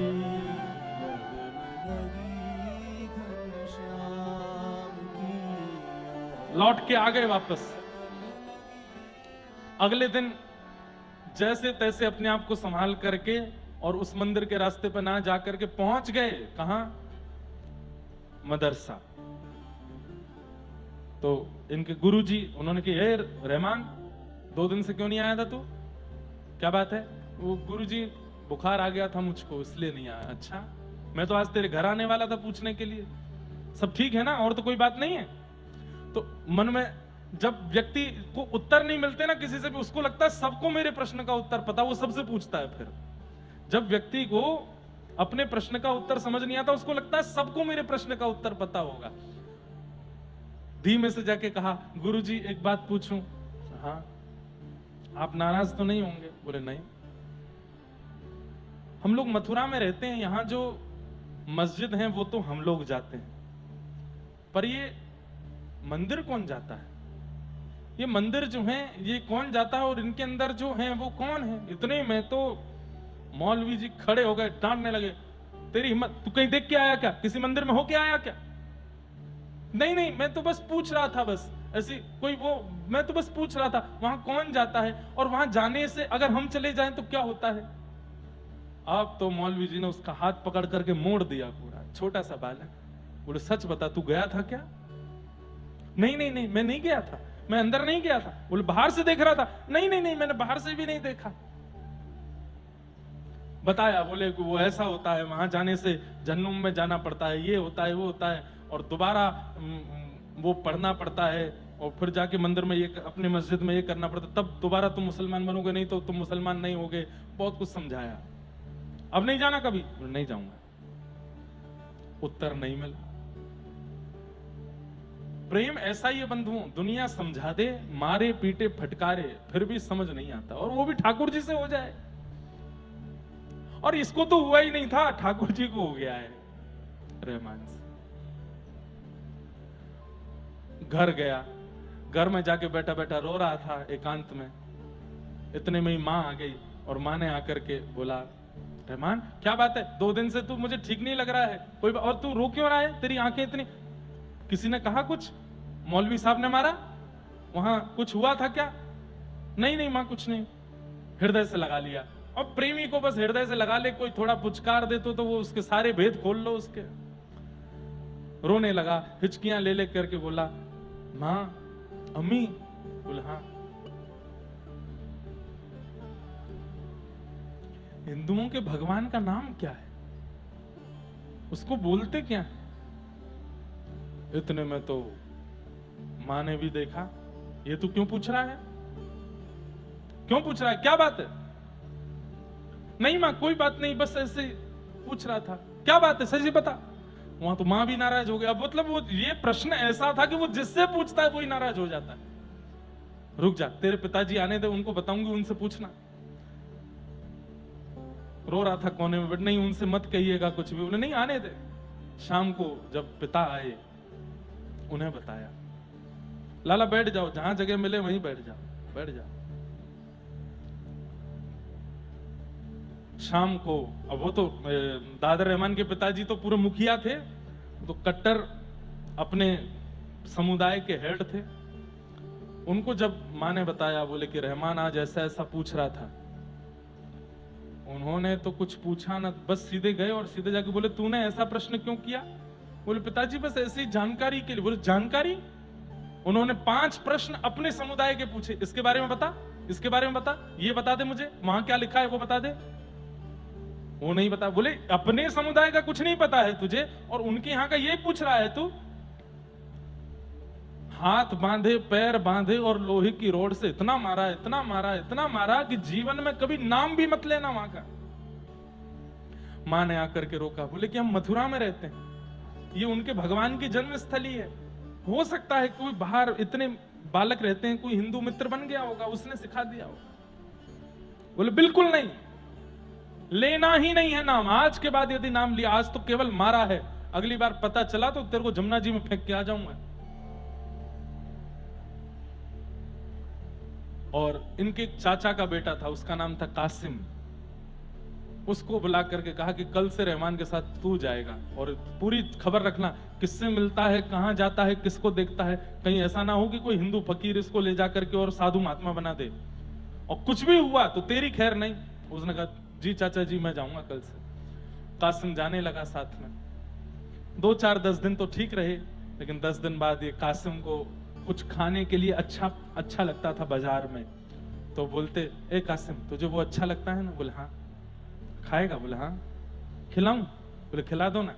लौट के आ गए वापस। अगले दिन जैसे तैसे अपने आप को संभाल करके और उस मंदिर के रास्ते पर ना जाकर के पहुंच गए, कहां? मदरसा। तो इनके गुरुजी उन्होंने कहा, हे रहमान, 2 दिन से क्यों नहीं आया था तू? क्या बात है? वो गुरुजी बुखार आ गया था मुझको, इसलिए नहीं आया। अच्छा, मैं तो आज तेरे घर आने वाला था पूछने के लिए, सब ठीक है ना, और तो कोई बात नहीं है? तो मन में जब व्यक्ति को उत्तर नहीं मिलते ना किसी से भी, उसको लगता है सबको मेरे प्रश्न का उत्तर पता, वो सबसे पूछता है। फिर जब व्यक्ति को अपने प्रश्न का उत्तर समझ नहीं आता, उसको लगता है सबको मेरे प्रश्न का उत्तर पता होगा। धीमे से जाके कहा, गुरुजी एक बात पूछूं? हाँ। आप नाराज तो नहीं होंगे? बोले नहीं। हम लोग मथुरा में रहते हैं, यहां जो मस्जिद है वो तो हम लोग जाते हैं, पर ये मंदिर कौन जाता है? ये मंदिर जो है ये कौन जाता है, और इनके अंदर जो है वो कौन है? इतने में तो मौलवी जी खड़े हो गए, डांटने लगे, तेरी हिम्मत, तू कहीं देख के आया क्या? किसी मंदिर में हो के आया क्या? नहीं नहीं, मैं तो बस पूछ रहा था, बस ऐसी कोई वो, मैं तो बस पूछ रहा था वहां कौन जाता है, और वहां जाने से अगर हम चले जाएं तो क्या होता है? अब तो मौलवी जी ने उसका हाथ पकड़ करके मोड़ दिया पूरा, छोटा सा बालक। बोले सच बता, तू गया था क्या? नहीं नहीं नहीं, मैं नहीं गया था, मैं अंदर नहीं गया था। बोले बाहर से देख रहा था? नहीं नहीं नहीं, मैंने बाहर से भी नहीं देखा। बताया, बोले वो ऐसा होता है, वहां जाने से जहन्नुम में जाना पड़ता है, ये होता है, वो होता है, और दोबारा वो पढ़ना पड़ता है, और फिर जाके मंदिर में ये, अपने मस्जिद में ये करना पड़ता है, तब दोबारा तुम मुसलमान बनोगे, नहीं तो तुम मुसलमान नहीं होगे। बहुत कुछ समझाया। अब नहीं जाना कभी? नहीं जाऊंगा। उत्तर नहीं मिला। प्रेम ऐसा ही है बंधुओं, दुनिया समझा दे, मारे पीटे फटकारे, फिर भी समझ नहीं आता, और वो भी ठाकुर जी से हो जाए। और इसको तो हुआ ही नहीं था, ठाकुर जी को हो गया है रहमान से। घर गया, घर में जाके बैठा बैठा रो रहा था एकांत में। इतने में ही माँ आ गई, और माँ ने आकर के बोला, रहमान क्या बात है, 2 दिन से तू मुझे ठीक नहीं लग रहा है, कोई और तू रो क्यों रहा है? तेरी आंखें इतनी, किसी ने कहा कुछ? मौलवी साहब ने मारा? वहां कुछ हुआ था क्या? नहीं नहीं मां, कुछ नहीं। हृदय से लगा लिया। अब प्रेमी को बस हृदय से लगा ले, कोई थोड़ा पुचकार दे तो वो उसके सारे भेद खोल लो उसके। रोने लगा, हिचकियां ले ले करके बोला, मां, अम्मी? बोला हाँ। हिंदुओं के भगवान का नाम क्या है? उसको बोलते क्या है? इतने में तो मां ने भी देखा, ये तू क्यों पूछ रहा है? क्यों पूछ रहा है? क्या बात है? नहीं मां, कोई बात नहीं, बस ऐसे पूछ रहा था। क्या बात है, सही बता। वहां तो मां भी नाराज हो गया। मतलब वो ये प्रश्न ऐसा था कि वो जिससे पूछता है वही नाराज हो जाता है। रुक जा, तेरे पिताजी आने दे, उनको बताऊंगी, उनसे पूछना। रो रहा था कोने में, बट नहीं, उनसे मत कहिएगा कुछ भी। उन्हें नहीं, आने दे। शाम को जब पिता आए, उन्हें बताया। लाला बैठ जाओ, जहां जगह मिले वहीं बैठ जाओ, बैठ जाओ। शाम को, अब वो तो दादर रहमान के पिताजी तो पूरे मुखिया थे, तो कट्टर अपने समुदाय के हेड थे। उनको जब मां ने बताया, बोले कि रहमान आज ऐसा ऐसा पूछ रहा था। उन्होंने तो कुछ पूछा ना, बस सीधे गए और सीधे जाके बोले, तूने ऐसा प्रश्न क्यों किया? बोले पिताजी बस ऐसी जानकारी के लिए। बोले जानकारी? उन्होंने 5 प्रश्न अपने समुदाय के पूछे। इसके बारे में बता, इसके बारे में बता, ये बता दे मुझे, वहां क्या लिखा है वो बता दे। वो नहीं बता। बोले अपने समुदाय का कुछ नहीं पता है तुझे, और उनके यहां का ये पूछ रहा है तू? हाथ बांधे, पैर बांधे और लोहे की रोड से इतना मारा, इतना मारा, इतना मारा कि जीवन में कभी नाम भी मत लेना वहां का। मां ने आकर के रोका। बोले कि हम मथुरा में रहते हैं, ये उनके भगवान की जन्मस्थली है। हो सकता है कोई बाहर, इतने बालक रहते हैं, कोई हिंदू मित्र बन गया होगा, उसने सिखा दिया होगा। बोले बिल्कुल नहीं, लेना ही नहीं है नाम। आज के बाद यदि नाम लिया, आज तो केवल मारा है, अगली बार पता चला तो तेरे को जमुना जी में फेंक के आ जाऊंगा। और इनके एक चाचा का बेटा था, उसका नाम था कासिम। उसको बुला करके कहा कि कल से रहमान के साथ तू जाएगा, और पूरी खबर रखना, किससे मिलता है, कहां जाता है, किसको देखता है, कहीं ऐसा ना हो कि कोई हिंदू फकीर इसको ले जा करके और साधु महात्मा बना दे, और कुछ भी हुआ तो तेरी खैर नहीं। उसने कहा जी चाचा जी, मैं जाऊंगा कल से। कासिम जाने लगा साथ में। 2-4-10 दिन तो ठीक रहे, लेकिन 10 दिन बाद ये कासिम को कुछ खाने के लिए अच्छा लगता था बाजार में। तो बोलते, ए कासिम तुझे वो अच्छा लगता है ना? बोले हाँ। खाएगा? बोले हाँ। खिलाऊं? बोले खिला दो ना।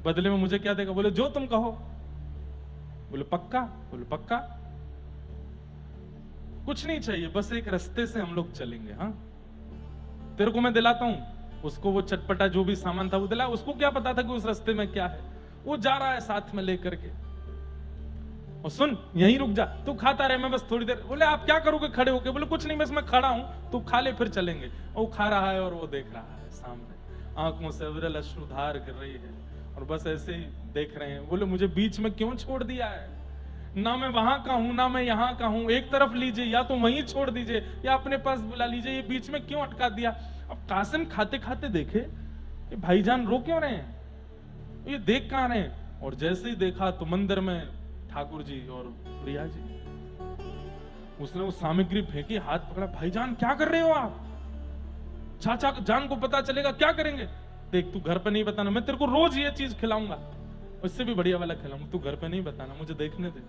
बदले में मुझे क्या देगा? बोले जो तुम कहो। बोले पक्का? बोले पक्का। कुछ नहीं चाहिए, बस एक रास्ते से हम लोग चलेंगे। हाँ, तेरे को मैं दिलाता हूं। उसको वो चटपटा जो भी सामान था वो दिला। उसको क्या पता था कि उस रास्ते में क्या है? वो जा रहा है साथ में लेकर के। और सुन, यहीं रुक जा, तू खाता रहे, मैं बस थोड़ी देर। बोले आप क्या करोगे खड़े होके? बोले कुछ नहीं, बस मैं खड़ा हूं, तू खा ले फिर चलेंगे। और वो खा रहा है और वो देख रहा है सामने, आंखों से विरल अश्रुधार गिर रही है, और बस ऐसे ही देख रहे हैं। बोले मुझे बीच में क्यों छोड़ दिया है? ना मैं वहां का हूं, ना मैं यहां का हूं। एक तरफ लीजिए, या तो वहीं छोड़ दीजिए, या अपने पास बुला लीजिए, ये बीच में क्यों अटका दिया? अब कासिम खाते खाते देखे ये भाईजान रो क्यों रहे हैं, ये देख कहां रहे हैं। और जैसे ही देखा तो मंदिर में ठाकुर जी और प्रिया जी। उसने वो सामग्री फेंकी, हाथ पकड़ा। भाईजान क्या कर रहे हो आप? चाचा जान को पता चलेगा क्या करेंगे? देख तू घर पे नहीं बताना, मैं तेरे को रोज ये चीज खिलाऊंगा, उससे भी बढ़िया वाला खिलाऊंगा, तू घर पे नहीं बताना, मुझे देखने दे।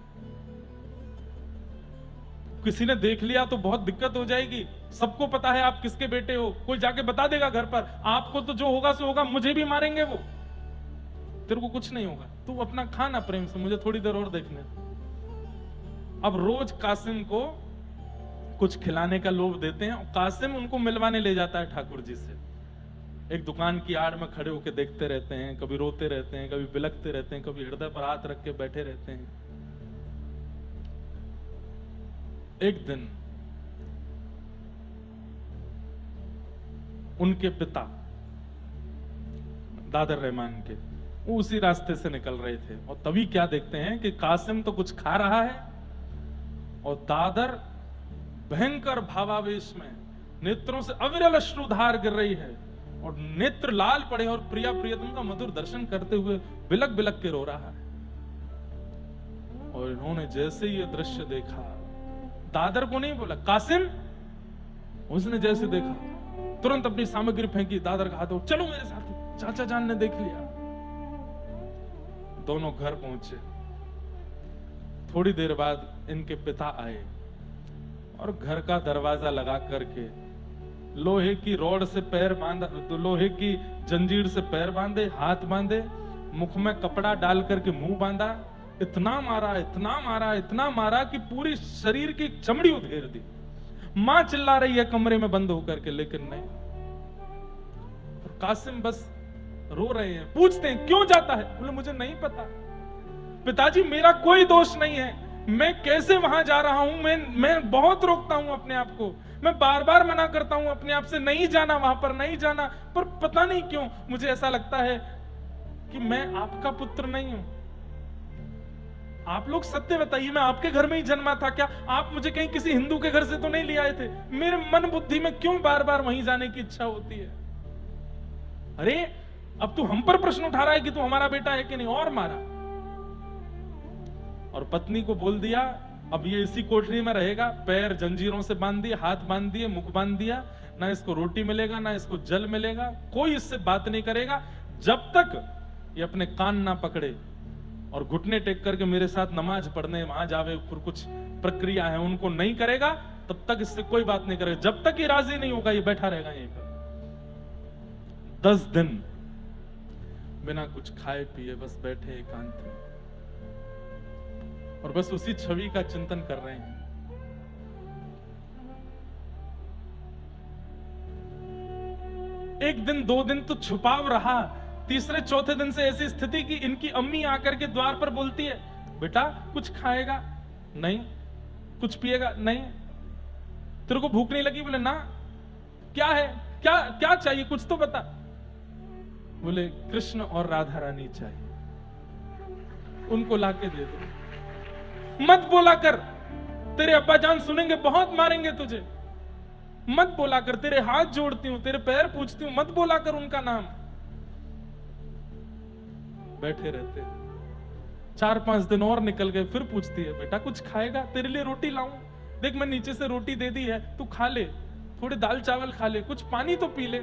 किसी ने देख लिया तो बहुत दिक्कत हो जाएगी। सबको पता है आप किसके बेटे हो, कोई जाके बता देगा घर पर, आपको तो जो होगा सो होगा, मुझे भी मारेंगे वो, तेरे को कुछ नहीं होगा, तू अपना खाना प्रेम से, मुझे थोड़ी देर और देखने। अब रोज कासिम को कुछ खिलाने का लोभ देते हैं, और कासिम उनको मिलवाने ले जाता है ठाकुर जी से। एक दुकान की आड़ में खड़े होकर देखते रहते हैं, कभी रोते रहते हैं, कभी बिलखते रहते हैं, कभी हृदय पर हाथ रख के बैठे रहते हैं। एक दिन उनके पिता दादर रहमान के, वो उसी रास्ते से निकल रहे थे, और तभी क्या देखते हैं कि कासिम तो कुछ खा रहा है, और दादर भयंकर भावावेश में नेत्रों से अविरल अश्रुधार गिर रही है, और नेत्र लाल पड़े, और प्रिया प्रियतम का मधुर दर्शन करते हुए बिलक बिलक के रो रहा है। और इन्होंने जैसे ये दृश्य देखा, दादर को नहीं बोला, कासिम, उसने जैसे देखा तुरंत अपनी सामग्री फेंकी, दादर का हाथ, चलो मेरे साथ, चाचा जान ने देख लिया। दोनों घर पहुंचे। थोड़ी देर बाद इनके पिता आए और घर का दरवाजा लगा करके लोहे की रॉड से पैर बांधा, तो लोहे की जंजीर से पैर बांधे, हाथ बांधे, मुख में कपड़ा डाल करके मुंह बांधा, इतना मारा, इतना मारा, इतना मारा कि पूरी शरीर की चमड़ी उधेड़ दी। मां चिल्ला रही है कमरे में बंद होकर के, लेकिन नहीं। कासिम बस रो रहे हैं। पूछते हैं क्यों जाता है? बोले मुझे नहीं पता पिताजी, मेरा कोई दोष नहीं है, मैं कैसे वहां जा रहा हूं, मैं बहुत रोकता हूं अपने आप को, मैं बार बार मना करता हूं अपने आप से, नहीं जाना वहां पर, नहीं जाना, पर पता नहीं क्यों मुझे ऐसा लगता है कि मैं आपका पुत्र नहीं हूं। आप लोग सत्य बताइए, मैं आपके घर में ही जन्मा था क्या? आप मुझे कहीं किसी हिंदू के घर से तो नहीं ले आए थे? मेरे मन बुद्धि में क्यों बार बार वहीं जाने की इच्छा होती है? अरे अब तू हम पर प्रश्न उठा रहा है कि तू हमारा बेटा है कि नहीं, और मारा। और पत्नी को बोल दिया अब ये इसी कोठरी में रहेगा, पैर जंजीरों से बांध दिए, हाथ बांध दिए, मुख बांध दिया, ना इसको रोटी मिलेगा ना इसको जल मिलेगा, कोई इससे बात नहीं करेगा जब तक ये अपने कान ना पकड़े और घुटने टेक करके मेरे साथ नमाज पढ़ने वहां जावे, फिर कुछ प्रक्रिया है उनको नहीं करेगा, तब तक इससे कोई बात नहीं करेगा। जब तक ये राजी नहीं होगा ये बैठा रहेगा यहीं पर। 10 दिन बिना कुछ खाए पिए बस बैठे एकांत में और बस उसी छवि का चिंतन कर रहे हैं। एक दिन 2 दिन तो छुपाव रहा, तीसरे चौथे दिन से ऐसी स्थिति कि इनकी अम्मी आकर के द्वार पर बोलती है, बेटा कुछ खाएगा? नहीं। कुछ पिएगा? नहीं। तेरे को भूख नहीं लगी? बोले ना। क्या है? क्या क्या चाहिए? कुछ तो बता। बोले कृष्ण और राधा रानी चाहिए, उनको लाके दे दो। मत बोला कर, तेरे अब्बा जान सुनेंगे, बहुत मारेंगे तुझे। मत बोला कर, तेरे हाथ जोड़ती हूं, तेरे पैर पूछती हूं, मत बोला कर उनका नाम। बैठे रहते 4-5 दिन और निकल गए, फिर पूछती है, बेटा कुछ खाएगा? तेरे लिए रोटी लाऊं? देख मैं नीचे से रोटी दे दी है, तू खा ले, थोड़े दाल चावल खा ले, कुछ पानी तो पी ले।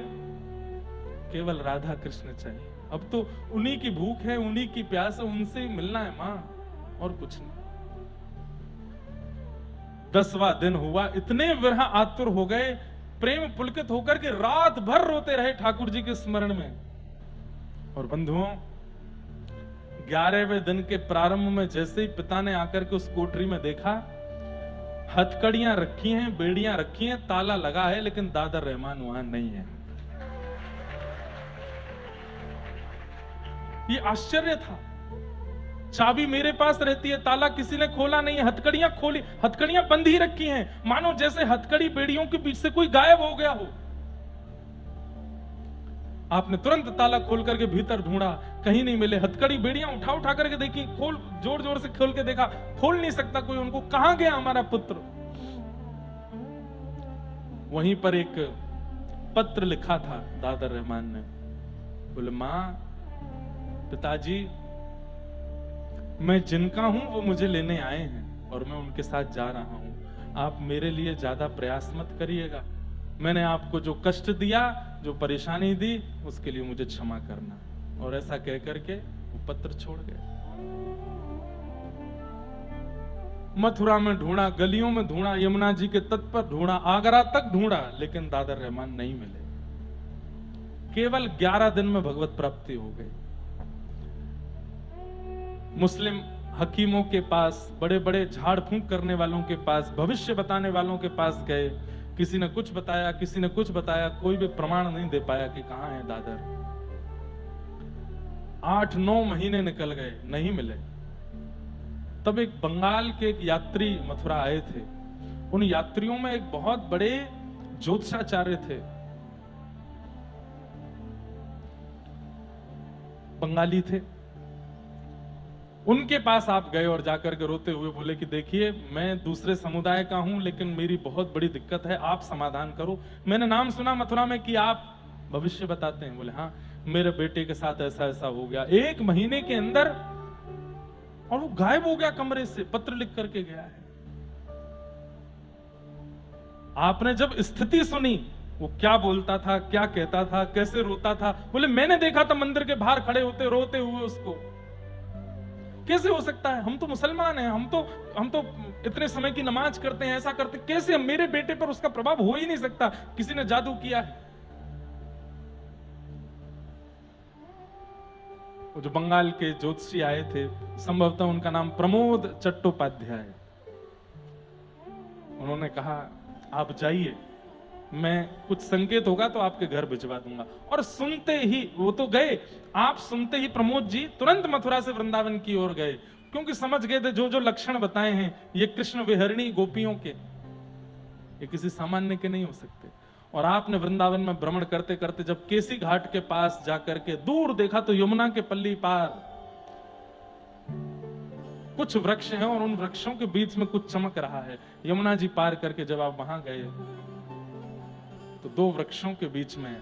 केवल राधा कृष्ण चाहिए, अब तो उन्हीं की भूख है, उन्हीं की प्यास है, उनसे ही मिलना है मां, और कुछ नहीं। 10वां दिन हुआ, इतने विरह आतुर हो गए, प्रेम पुलकित होकर के रात भर रोते रहे ठाकुर जी के स्मरण में। और बंधुओं 11वें दिन के प्रारंभ में जैसे ही पिता ने आकर के उस कोठरी में देखा, हथकड़ियां रखी हैं, बेड़ियां रखी हैं, ताला लगा है, लेकिन दादर रहमान वहां नहीं है। ये आश्चर्य था। चाबी मेरे पास रहती है, ताला किसी ने खोला नहीं है, हथकड़ियां खोली, हथकड़ियां बंद ही रखी हैं, मानो जैसे हथकड़ी बेड़ियों के बीच से कोई गायब हो गया हो। आपने तुरंत ताला खोल करके भीतर ढूंढा, कहीं नहीं मिले। हथकड़ी बेड़ियां उठा उठा करके देखी, खोल, जोर जोर से खोल के देखा, खोल नहीं सकता कोई उनको। कहां गया हमारा पुत्र? वहीं पर एक पत्र लिखा था दादर रहमान ने। बोले मां, पिताजी, मैं जिनका हूं वो मुझे लेने आए हैं और मैं उनके साथ जा रहा हूं। आप मेरे लिए ज्यादा प्रयास मत करिएगा। मैंने आपको जो कष्ट दिया, जो परेशानी दी, उसके लिए मुझे क्षमा करना। और ऐसा कह करके वो पत्र छोड़ गए। मथुरा में ढूंढा, गलियों में ढूंढा, यमुना जी के तट पर ढूंढा, आगरा तक ढूंढा, लेकिन दादर रहमान नहीं मिले। केवल 11 दिन में भगवत प्राप्ति हो गई। मुस्लिम हकीमों के पास, बड़े बड़े झाड़ फूंक करने वालों के पास, भविष्य बताने वालों के पास गए, किसी ने कुछ बताया, किसी ने कुछ बताया, कोई भी प्रमाण नहीं दे पाया कि कहां है दादर। 8-9 महीने निकल गए, नहीं मिले। तब एक बंगाल के एक यात्री मथुरा आए थे। उन यात्रियों में एक बहुत बड़े ज्योतिषाचार्य थे, बंगाली थे। उनके पास आप गए और जाकर के रोते हुए बोले कि देखिए, मैं दूसरे समुदाय का हूं, लेकिन मेरी बहुत बड़ी दिक्कत है, आप समाधान करो। मैंने नाम सुना मथुरा में कि आप भविष्य बताते हैं। बोले हाँ, मेरे बेटे के साथ ऐसा ऐसा हो गया। 1 महीने के अंदर, और वो गायब हो गया कमरे से, पत्र लिख करके गया है। आपने जब स्थिति सुनी, वो क्या बोलता था, क्या कहता था, कैसे रोता था। बोले मैंने देखा था मंदिर के बाहर खड़े होते रोते हुए उसको। कैसे हो सकता है? हम तो मुसलमान हैं, हम तो इतने समय की नमाज करते हैं, ऐसा करते, कैसे मेरे बेटे पर उसका प्रभाव हो ही नहीं सकता, किसी ने जादू किया है। वो जो बंगाल के ज्योतिषी आए थे, संभवतः उनका नाम प्रमोद चट्टोपाध्याय, उन्होंने कहा आप जाइए, मैं कुछ संकेत होगा तो आपके घर भिजवा दूंगा। और सुनते ही वो तो गए, आप सुनते ही प्रमोद जी तुरंत मथुरा से वृंदावन की ओर गए, क्योंकि समझ गए थे जो जो लक्षण बताए हैं ये कृष्ण विहरणी गोपियों के, ये किसी सामान्य के नहीं हो सकते। और आपने वृंदावन में भ्रमण करते करते जब केसी घाट के पास जाकर के दूर देखा तो यमुना के पल्ली पार कुछ वृक्ष हैं और उन वृक्षों के बीच में कुछ चमक रहा है। यमुना जी पार करके जब आप वहां गए तो दो वृक्षों के बीच में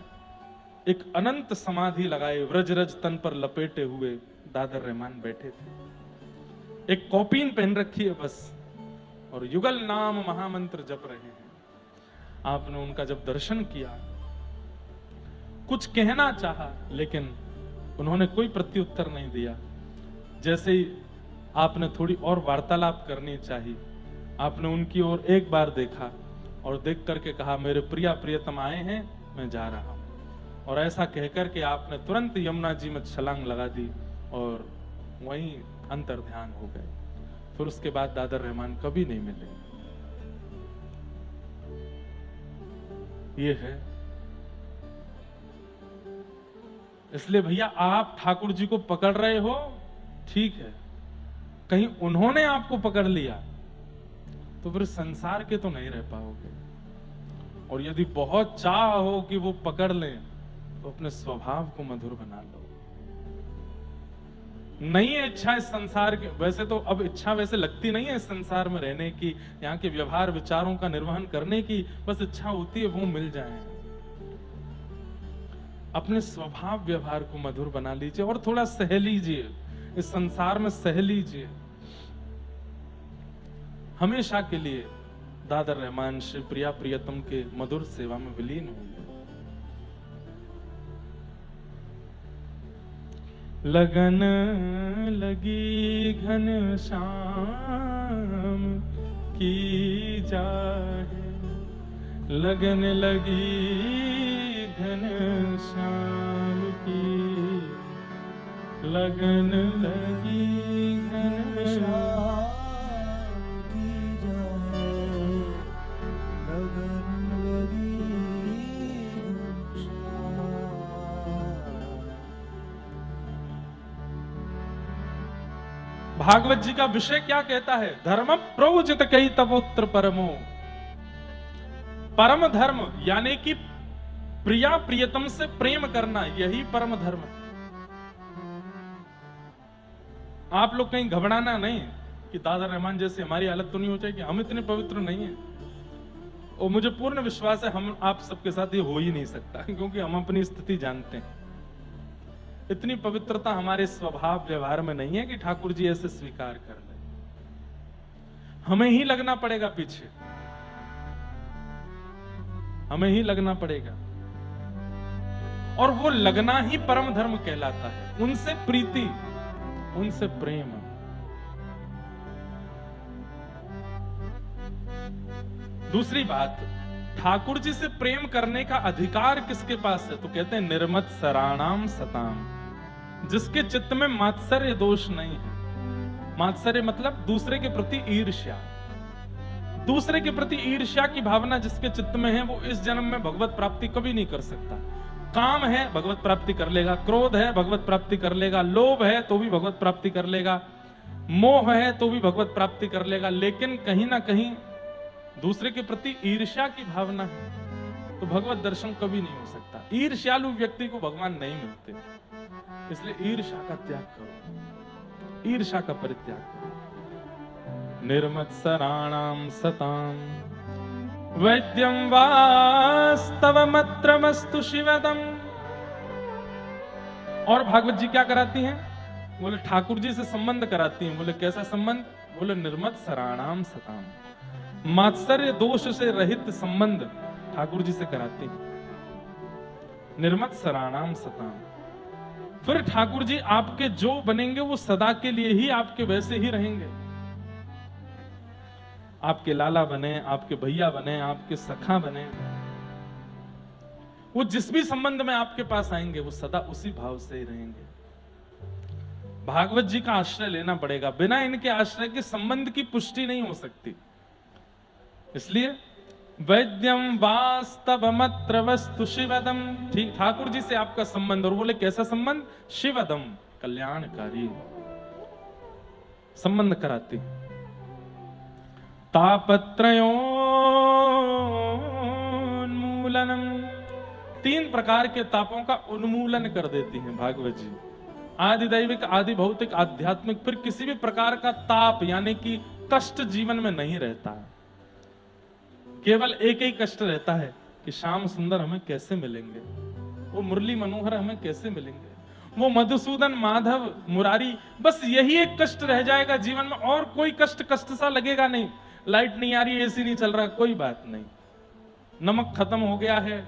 एक अनंत समाधि लगाए व्रजरज तन पर लपेटे हुए दादर रहमान बैठे थे। एक कॉपीन पहन रखी है बस, और युगल नाम महामंत्र जप रहे हैं। आपने उनका जब दर्शन किया, कुछ कहना चाहा, लेकिन उन्होंने कोई प्रत्युत्तर नहीं दिया। जैसे ही आपने थोड़ी और वार्तालाप करनी चाहिए, आपने उनकी ओर एक बार देखा और देख करके कहा मेरे प्रिया प्रियतम आए हैं, मैं जा रहा हूं। और ऐसा कहकर के आपने तुरंत यमुना जी में छलांग लगा दी और वहीं अंतर ध्यान हो गए। फिर उसके बाद दादर रहमान कभी नहीं मिले। ये है, इसलिए भैया आप ठाकुर जी को पकड़ रहे हो, ठीक है, कहीं उन्होंने आपको पकड़ लिया तो फिर संसार के तो नहीं रह पाओगे। और यदि बहुत चाह हो कि वो पकड़ लें तो अपने स्वभाव को मधुर बना लो। नहीं है इच्छा इस संसार के, वैसे तो अब इच्छा वैसे लगती नहीं है इस संसार में रहने की, यहाँ के व्यवहार विचारों का निर्वहन करने की, बस इच्छा होती है वो मिल जाए। अपने स्वभाव व्यवहार को मधुर बना लीजिए और थोड़ा सह लीजिए, इस संसार में सह लीजिए। हमेशा के लिए दादर रहमान श्री प्रिया प्रियतम के मधुर सेवा में विलीन होंगे। लगन लगी घन श्याम की जाहे, लगन लगी घन श्याम की, लगन लगी घन श्याम की जाहे, लगन लगी घन श्याम। भागवत जी का विषय क्या कहता है? धर्म प्रवजित कई तवोत्र परमो। परम धर्म यानी कि प्रिया प्रियतम से प्रेम करना, यही परम धर्म है। आप लोग कहीं घबराना नहीं कि दादर रहमान जैसे हमारी हालत तो नहीं हो जाएगी, हम इतने पवित्र नहीं है। और मुझे पूर्ण विश्वास है हम आप सबके साथ ये हो ही नहीं सकता, क्योंकि हम अपनी स्थिति जानते हैं। इतनी पवित्रता हमारे स्वभाव व्यवहार में नहीं है कि ठाकुर जी ऐसे स्वीकार कर ले। हमें ही लगना पड़ेगा पीछे, हमें ही लगना पड़ेगा, और वो लगना ही परम धर्म कहलाता है। उनसे प्रीति, उनसे प्रेम। दूसरी बात, ठाकुर जी से प्रेम करने का अधिकार किसके पास है? तो कहते हैं निर्मत सराणाम सताम, जिसके चित्त में मात्सर्य दोष नहीं है। मात्सर्य मतलब दूसरे के प्रति ईर्ष्या, दूसरे के प्रति ईर्ष्या की भावना जिसके चित्त में है, वो इस जन्म में भगवत प्राप्ति कभी नहीं कर सकता। काम है भगवत प्राप्ति कर लेगा, क्रोध है भगवत प्राप्ति कर लेगा, लोभ है तो भी भगवत प्राप्ति कर लेगा, मोह है तो भी भगवत प्राप्ति कर लेगा, लेकिन कहीं ना कहीं दूसरे के प्रति ईर्ष्या की भावना है तो भगवत दर्शन कभी नहीं हो सकता। ईर्ष्यालु व्यक्ति को भगवान नहीं मिलते, इसलिए ईर्ष्या का त्याग करो, ईर्ष्या का परित्याग करो। निर्मत्सराणाम सताम वैद्यम वास्तवमत्रमस्तु शिवदम। और भागवत जी क्या कराती हैं? बोले ठाकुर जी से संबंध कराती हैं। बोले कैसा संबंध? बोले निर्मत्सराणाम सताम, मात्सर्य दोष से रहित संबंध ठाकुर जी से कराती हैं। निर्मत्सराणाम सताम, फिर ठाकुर जी आपके जो बनेंगे वो सदा के लिए ही आपके वैसे ही रहेंगे। आपके लाला बने, आपके भैया बने, आपके सखा बने, वो जिस भी संबंध में आपके पास आएंगे वो सदा उसी भाव से ही रहेंगे। भागवत जी का आश्रय लेना पड़ेगा, बिना इनके आश्रय के संबंध की पुष्टि नहीं हो सकती। इसलिए वैद्यम वास्तवमत्र वस्तु शिवदम, ठीक ठाकुर जी से आपका संबंध, और बोले कैसा संबंध? शिवदम, कल्याणकारी संबंध कराती। तापत्रयोन्मूलनम, 3 प्रकार के तापों का उन्मूलन कर देती हैं भागवत जी। आदि दैविक, आदि भौतिक, आध्यात्मिक, फिर किसी भी प्रकार का ताप यानी कि कष्ट जीवन में नहीं रहता है। केवल एक ही कष्ट रहता है कि श्याम सुंदर हमें कैसे मिलेंगे, वो मुरली मनोहर हमें कैसे मिलेंगे, वो मधुसूदन, माधव, मुरारी, बस यही एक कष्ट रह जाएगा जीवन में। और कोई कष्ट कष्ट सा लगेगा नहीं। लाइट नहीं आ रही, एसी नहीं चल रहा, कोई बात नहीं। नमक खत्म हो गया है,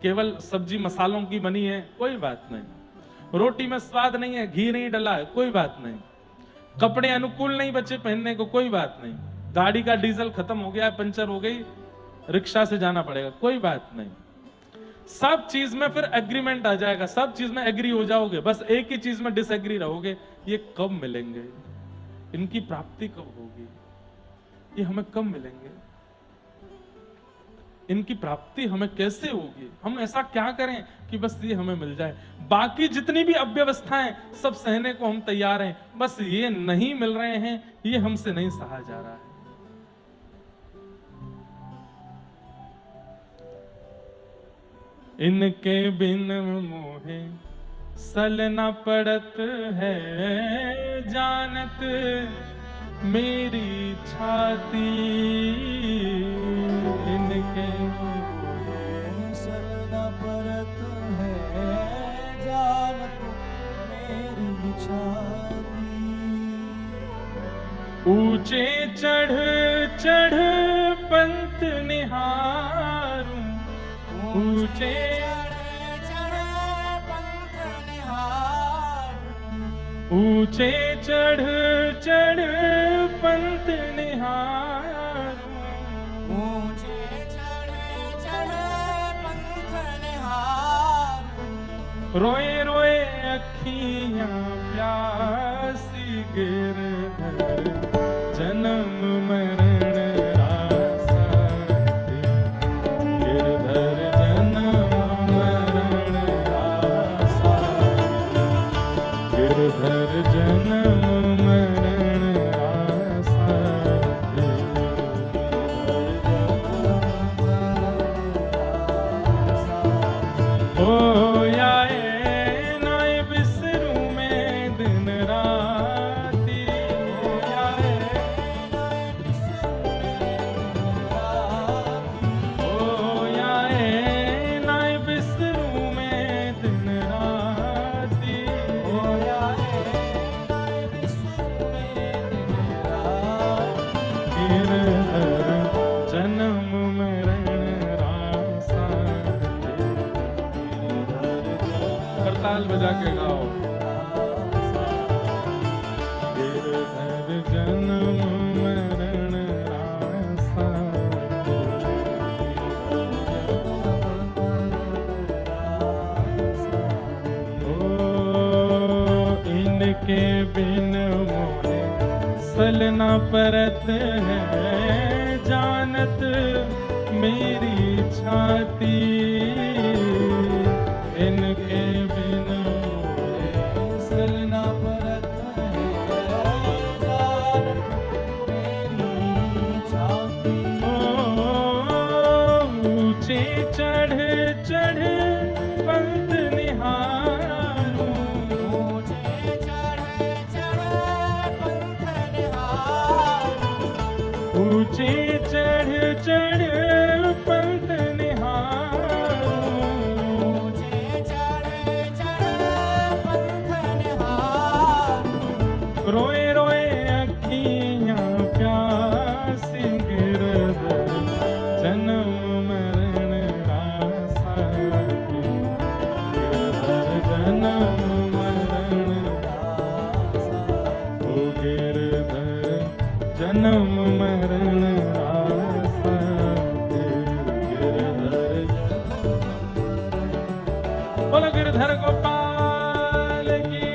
केवल सब्जी मसालों की बनी है, कोई बात नहीं। रोटी में स्वाद नहीं है, घी नहीं डला है, कोई बात नहीं। कपड़े अनुकूल नहीं बचे पहनने को, कोई बात नहीं। गाड़ी का डीजल खत्म हो गया, पंचर हो गई, रिक्शा से जाना पड़ेगा, कोई बात नहीं। सब चीज में फिर एग्रीमेंट आ जाएगा, सब चीज में एग्री हो जाओगे, बस एक ही चीज में डिसएग्री रहोगे। ये कब मिलेंगे, इनकी प्राप्ति कब होगी, ये हमें कब मिलेंगे, इनकी प्राप्ति हमें कैसे होगी, हम ऐसा क्या करें कि बस ये हमें मिल जाए। बाकी जितनी भी अव्यवस्थाएं सब सहने को हम तैयार हैं, बस ये नहीं मिल रहे हैं, ये हमसे नहीं सहा जा रहा है। इनके बिन मोहे सल न पड़त है, जानत मेरी छाती। इनके सल न पड़त है, जानत मेरी छाती। ऊंचे चढ़ चढ़ पंत निहारूं, ऊंचे ऊंचे चढ़ चढ़ पंत निहारूं, ऊंचे चढ़ चढ़ पंथ निहारूं। रोए रोए अखियां प्यासी गिरधर, जन्म मरण रासाती। गिरधर जन्म मरण रासाती, गिरधर जन्म मरण रासाती। ओ आए नाय बिसरूं मैं दिन राती, ओ आए नाय बिसरूं मैं दिन राती। गिरधर जन्म मरण रासाती। करताल बजा के गाओ। गिरधर जन्म मरण रासाती। ओ इनके बिन मोहे सल न परत है, जानत मेरी छाती। इनके बिन मोहे सल न परत है, जानत मेरी छाती। ऊंचे चढ़ चढ़ पंत निहारूं, ऊंचे चढ़ चढ़ पंथ निहारूं। ऊंचे चढ़ चढ़ पंत निहारूं। ऊंचे चढ़ चढ़ पंथ निहारूं। रोए रोए अखियां प्यासी गिरधर, जन्म मरण रासाती। गिरधर जन्म मरण जन्म मरण आसा गिरधर। बोलो गिरधर गोपाल की।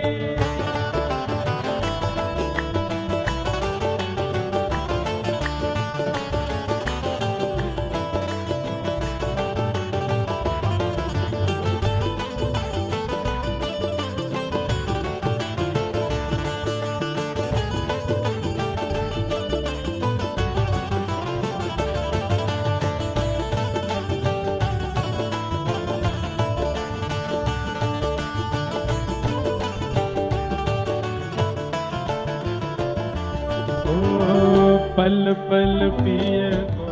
पल पल पिय को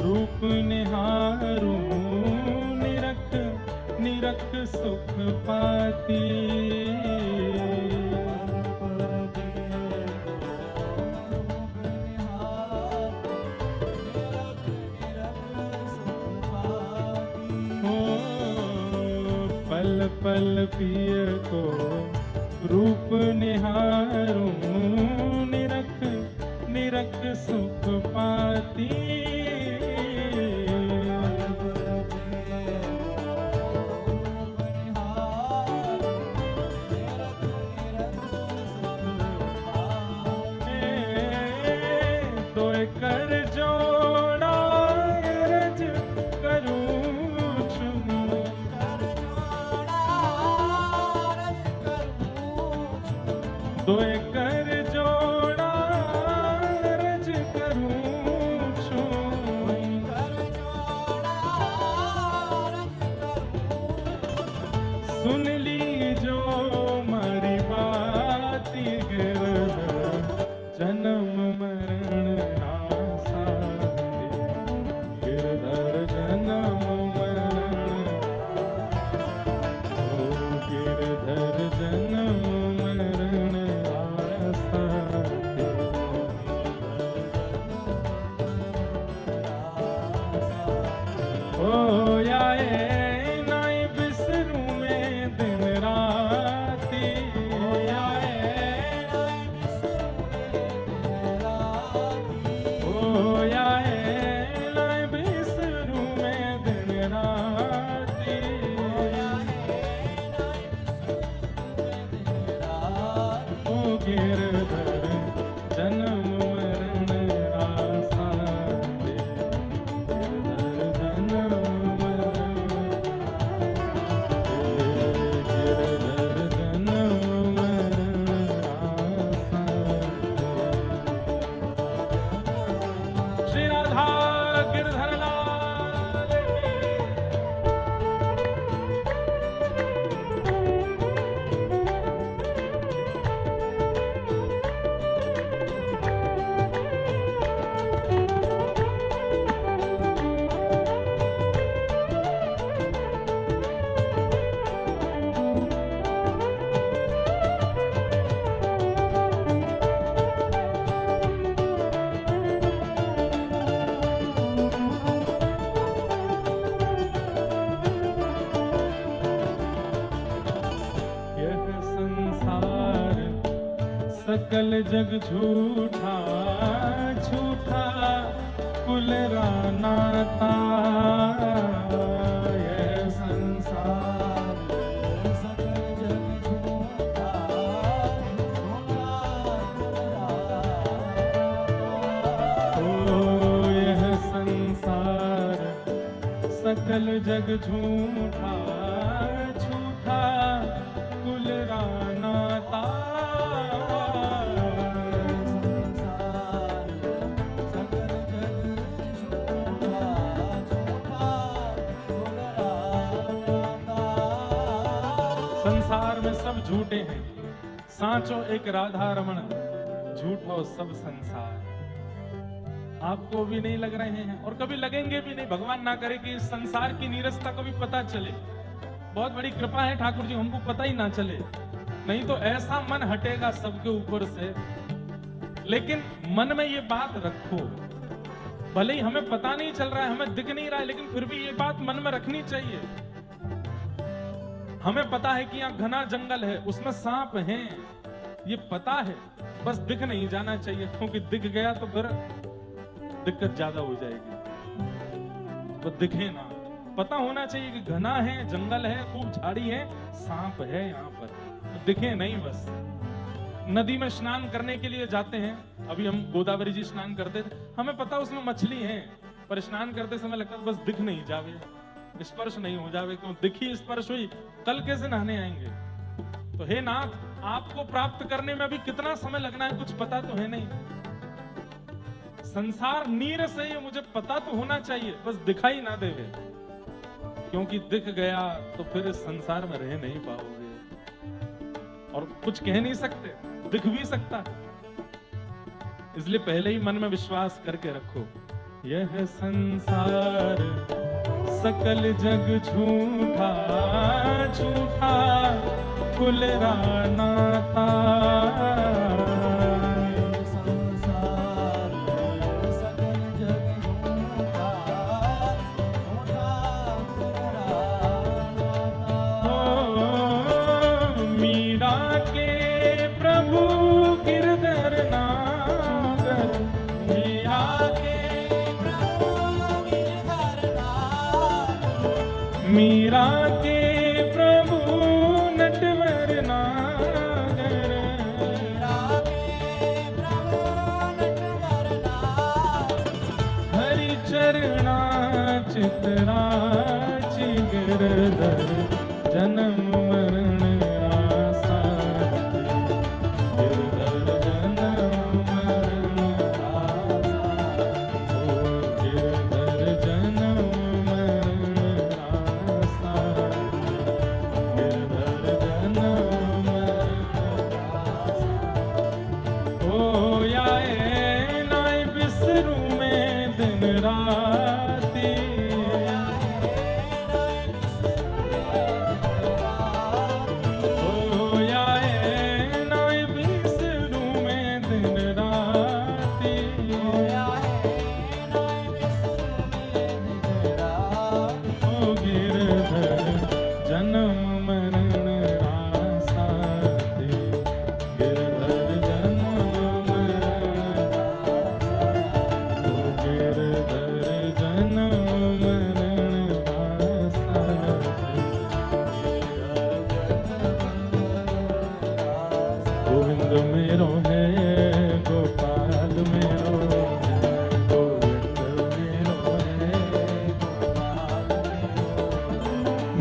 रूप निहारूं निरख निरख सुख पाती। पल पल पिय को रूप निहारूं निरख निरख सुख पाती। तोय कर जोड़ा रज करूं छू। तोय कर जोड़ा रज करूं छू। सुन लीजो मारी बाती गिरधर जन्म मरण आसा गिरधर जन्म मरण। ओ गिरधर जन्म मरण आसा। ओ आए नाई बिसरूं मैं दिन राती। ओ आए नाई बिसरूं मैं दिन राती। ओ गिरधर जन्म मरण आसा गिरधर जन्म मरण। गिरधर जन्म मरण आसा। श्री राधा गिरधर लाल की। यह संसार सकल जग झूठा झूठा कुल रानाता। यह संसार सकल जग झूठा ओ यह संसार सकल जग झूठा झूठा कुल रानाता। संसार में सब झूठे हैं, सांचो एक राधा रमण, झूठो सब संसार। आपको भी नहीं लग रहे हैं और कभी लगेंगे भी नहीं। भगवान ना करे कि इस संसार की नीरसता को भी पता चले। बहुत बड़ी कृपा है ठाकुर जी, हमको पता ही ना चले, नहीं तो ऐसा मन हटेगा सबके ऊपर से। लेकिन मन में ये बात रखो, भले ही हमें पता नहीं चल रहा है, हमें दिख नहीं रहा है, लेकिन फिर भी ये बात मन में रखनी चाहिए। हमें पता है कि यहाँ घना जंगल है, उसमें सांप हैं, ये पता है, बस दिख नहीं जाना चाहिए, क्योंकि दिख गया तो फिर दिक्कत ज्यादा हो जाएगी। तो दिखे ना, पता होना चाहिए कि घना है, जंगल है, खूब झाड़ी है, सांप है यहाँ पर, तो दिखे नहीं। बस नदी में स्नान करने के लिए जाते हैं, अभी हम गोदावरी जी स्नान करते थे, हमें पता उसमें मछली है, पर स्नान करते समय लगता बस दिख नहीं जावे, स्पर्श नहीं हो जावे, क्यों दिखी स्पर्श हुई कल कैसे नहाने आएंगे। तो हे नाथ, आपको प्राप्त करने में अभी कितना समय लगना है कुछ पता तो है नहीं। संसार नीर से ही मुझे पता तो होना चाहिए, बस दिखाई ना देवे, क्योंकि दिख गया तो फिर इस संसार में रह नहीं पाओगे और कुछ कह नहीं सकते, दिख भी सकता है। इसलिए पहले ही मन में विश्वास करके रखो, यह संसार सकल जग झूठा, झूठा कुलरा नाता। संसार सकल जग झूठा, झूठा कुलरा नाता। ओ, मीरा के प्रभु गिरधर नागर, मीरा मीरा के प्रभु नटवर नागर, मीरा के प्रभु नटवर नागर। हरि चरणा चितरा गिरधर, जन्म मरण रासा, गिरधर जन्म मरण रासा, ओ गिरधर जन्म मरण रासा, गिरधर जन्म मरण रासा। ओ याए नाय बिसरू में दिन राती, ओ याए नाय बिसरू में दिन राती, ओ गिरधर जन्म मरण रासा, गिरधर जन्म मरण रासा, ओ गिरधर जन्म मरण रासा, गोविंद मेरो है, गोपाल मेरो है, गोविंद मेरो है,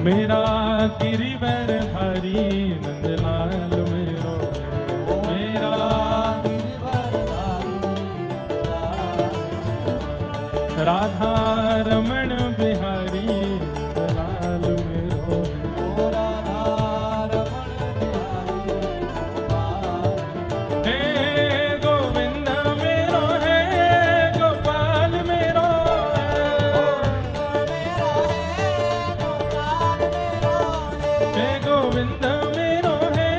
मेरा गिरिवर हरि नंदलाल मेरो है, मेरा राधा रमण बिहारी नंदलाल मेरो है। हे गोविंद मेरो है, गोपाल मेरो है, हे गोविंद मेरो है,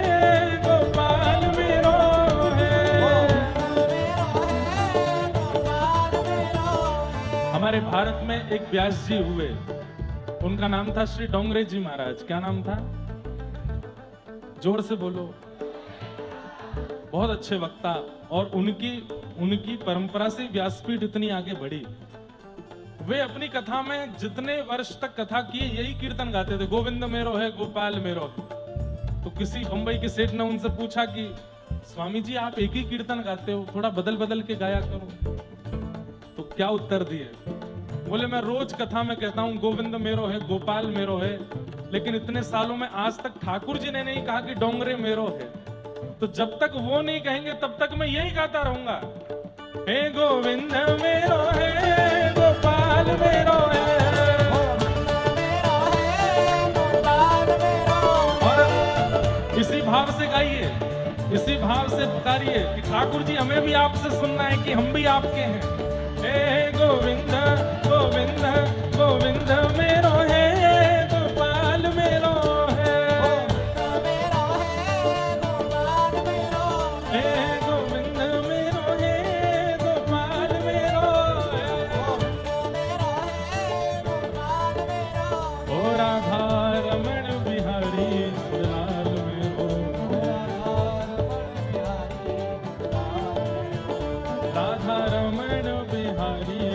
गोपाल मेरो है। हमारे भारत में एक व्यास जी हुए, उनका नाम था श्री डोंगरे जी महाराज। क्या नाम था? जोर से बोलो। बहुत अच्छे वक्ता, और उनकी परंपरा से व्यासपीठ इतनी आगे बढ़ी। वे अपनी कथा में जितने वर्ष तक कथा किए यही कीर्तन गाते थे, गोविंद मेरो है, गोपाल मेरो। तो किसी बंबई के सेठ ने उनसे पूछा कि स्वामी जी आप एक ही कीर्तन गाते हो, थोड़ा बदल बदल के गाया करो। तो क्या उत्तर दिए? बोले मैं रोज कथा में कहता हूँ गोविंद मेरो है, गोपाल मेरो है, लेकिन इतने सालों में आज तक ठाकुर जी ने नहीं कहा कि डोंगरे मेरो है। तो जब तक वो नहीं कहेंगे तब तक मैं यही गाता रहूंगा, हे गोविंद मेरो है, गोपाल मेरो है। और इसी भाव से गाइए, इसी भाव से पुकारिए कि ठाकुर जी हमें भी आपसे सुनना है कि हम भी आपके हैं। हे गोविंद गोविंद गोविंद मेरो है, गोपाल मेरो है, हे गोविंद मेरो है, गोपाल मेरो है। ओ राधा रमण बिहारी लाल मेरो, हरि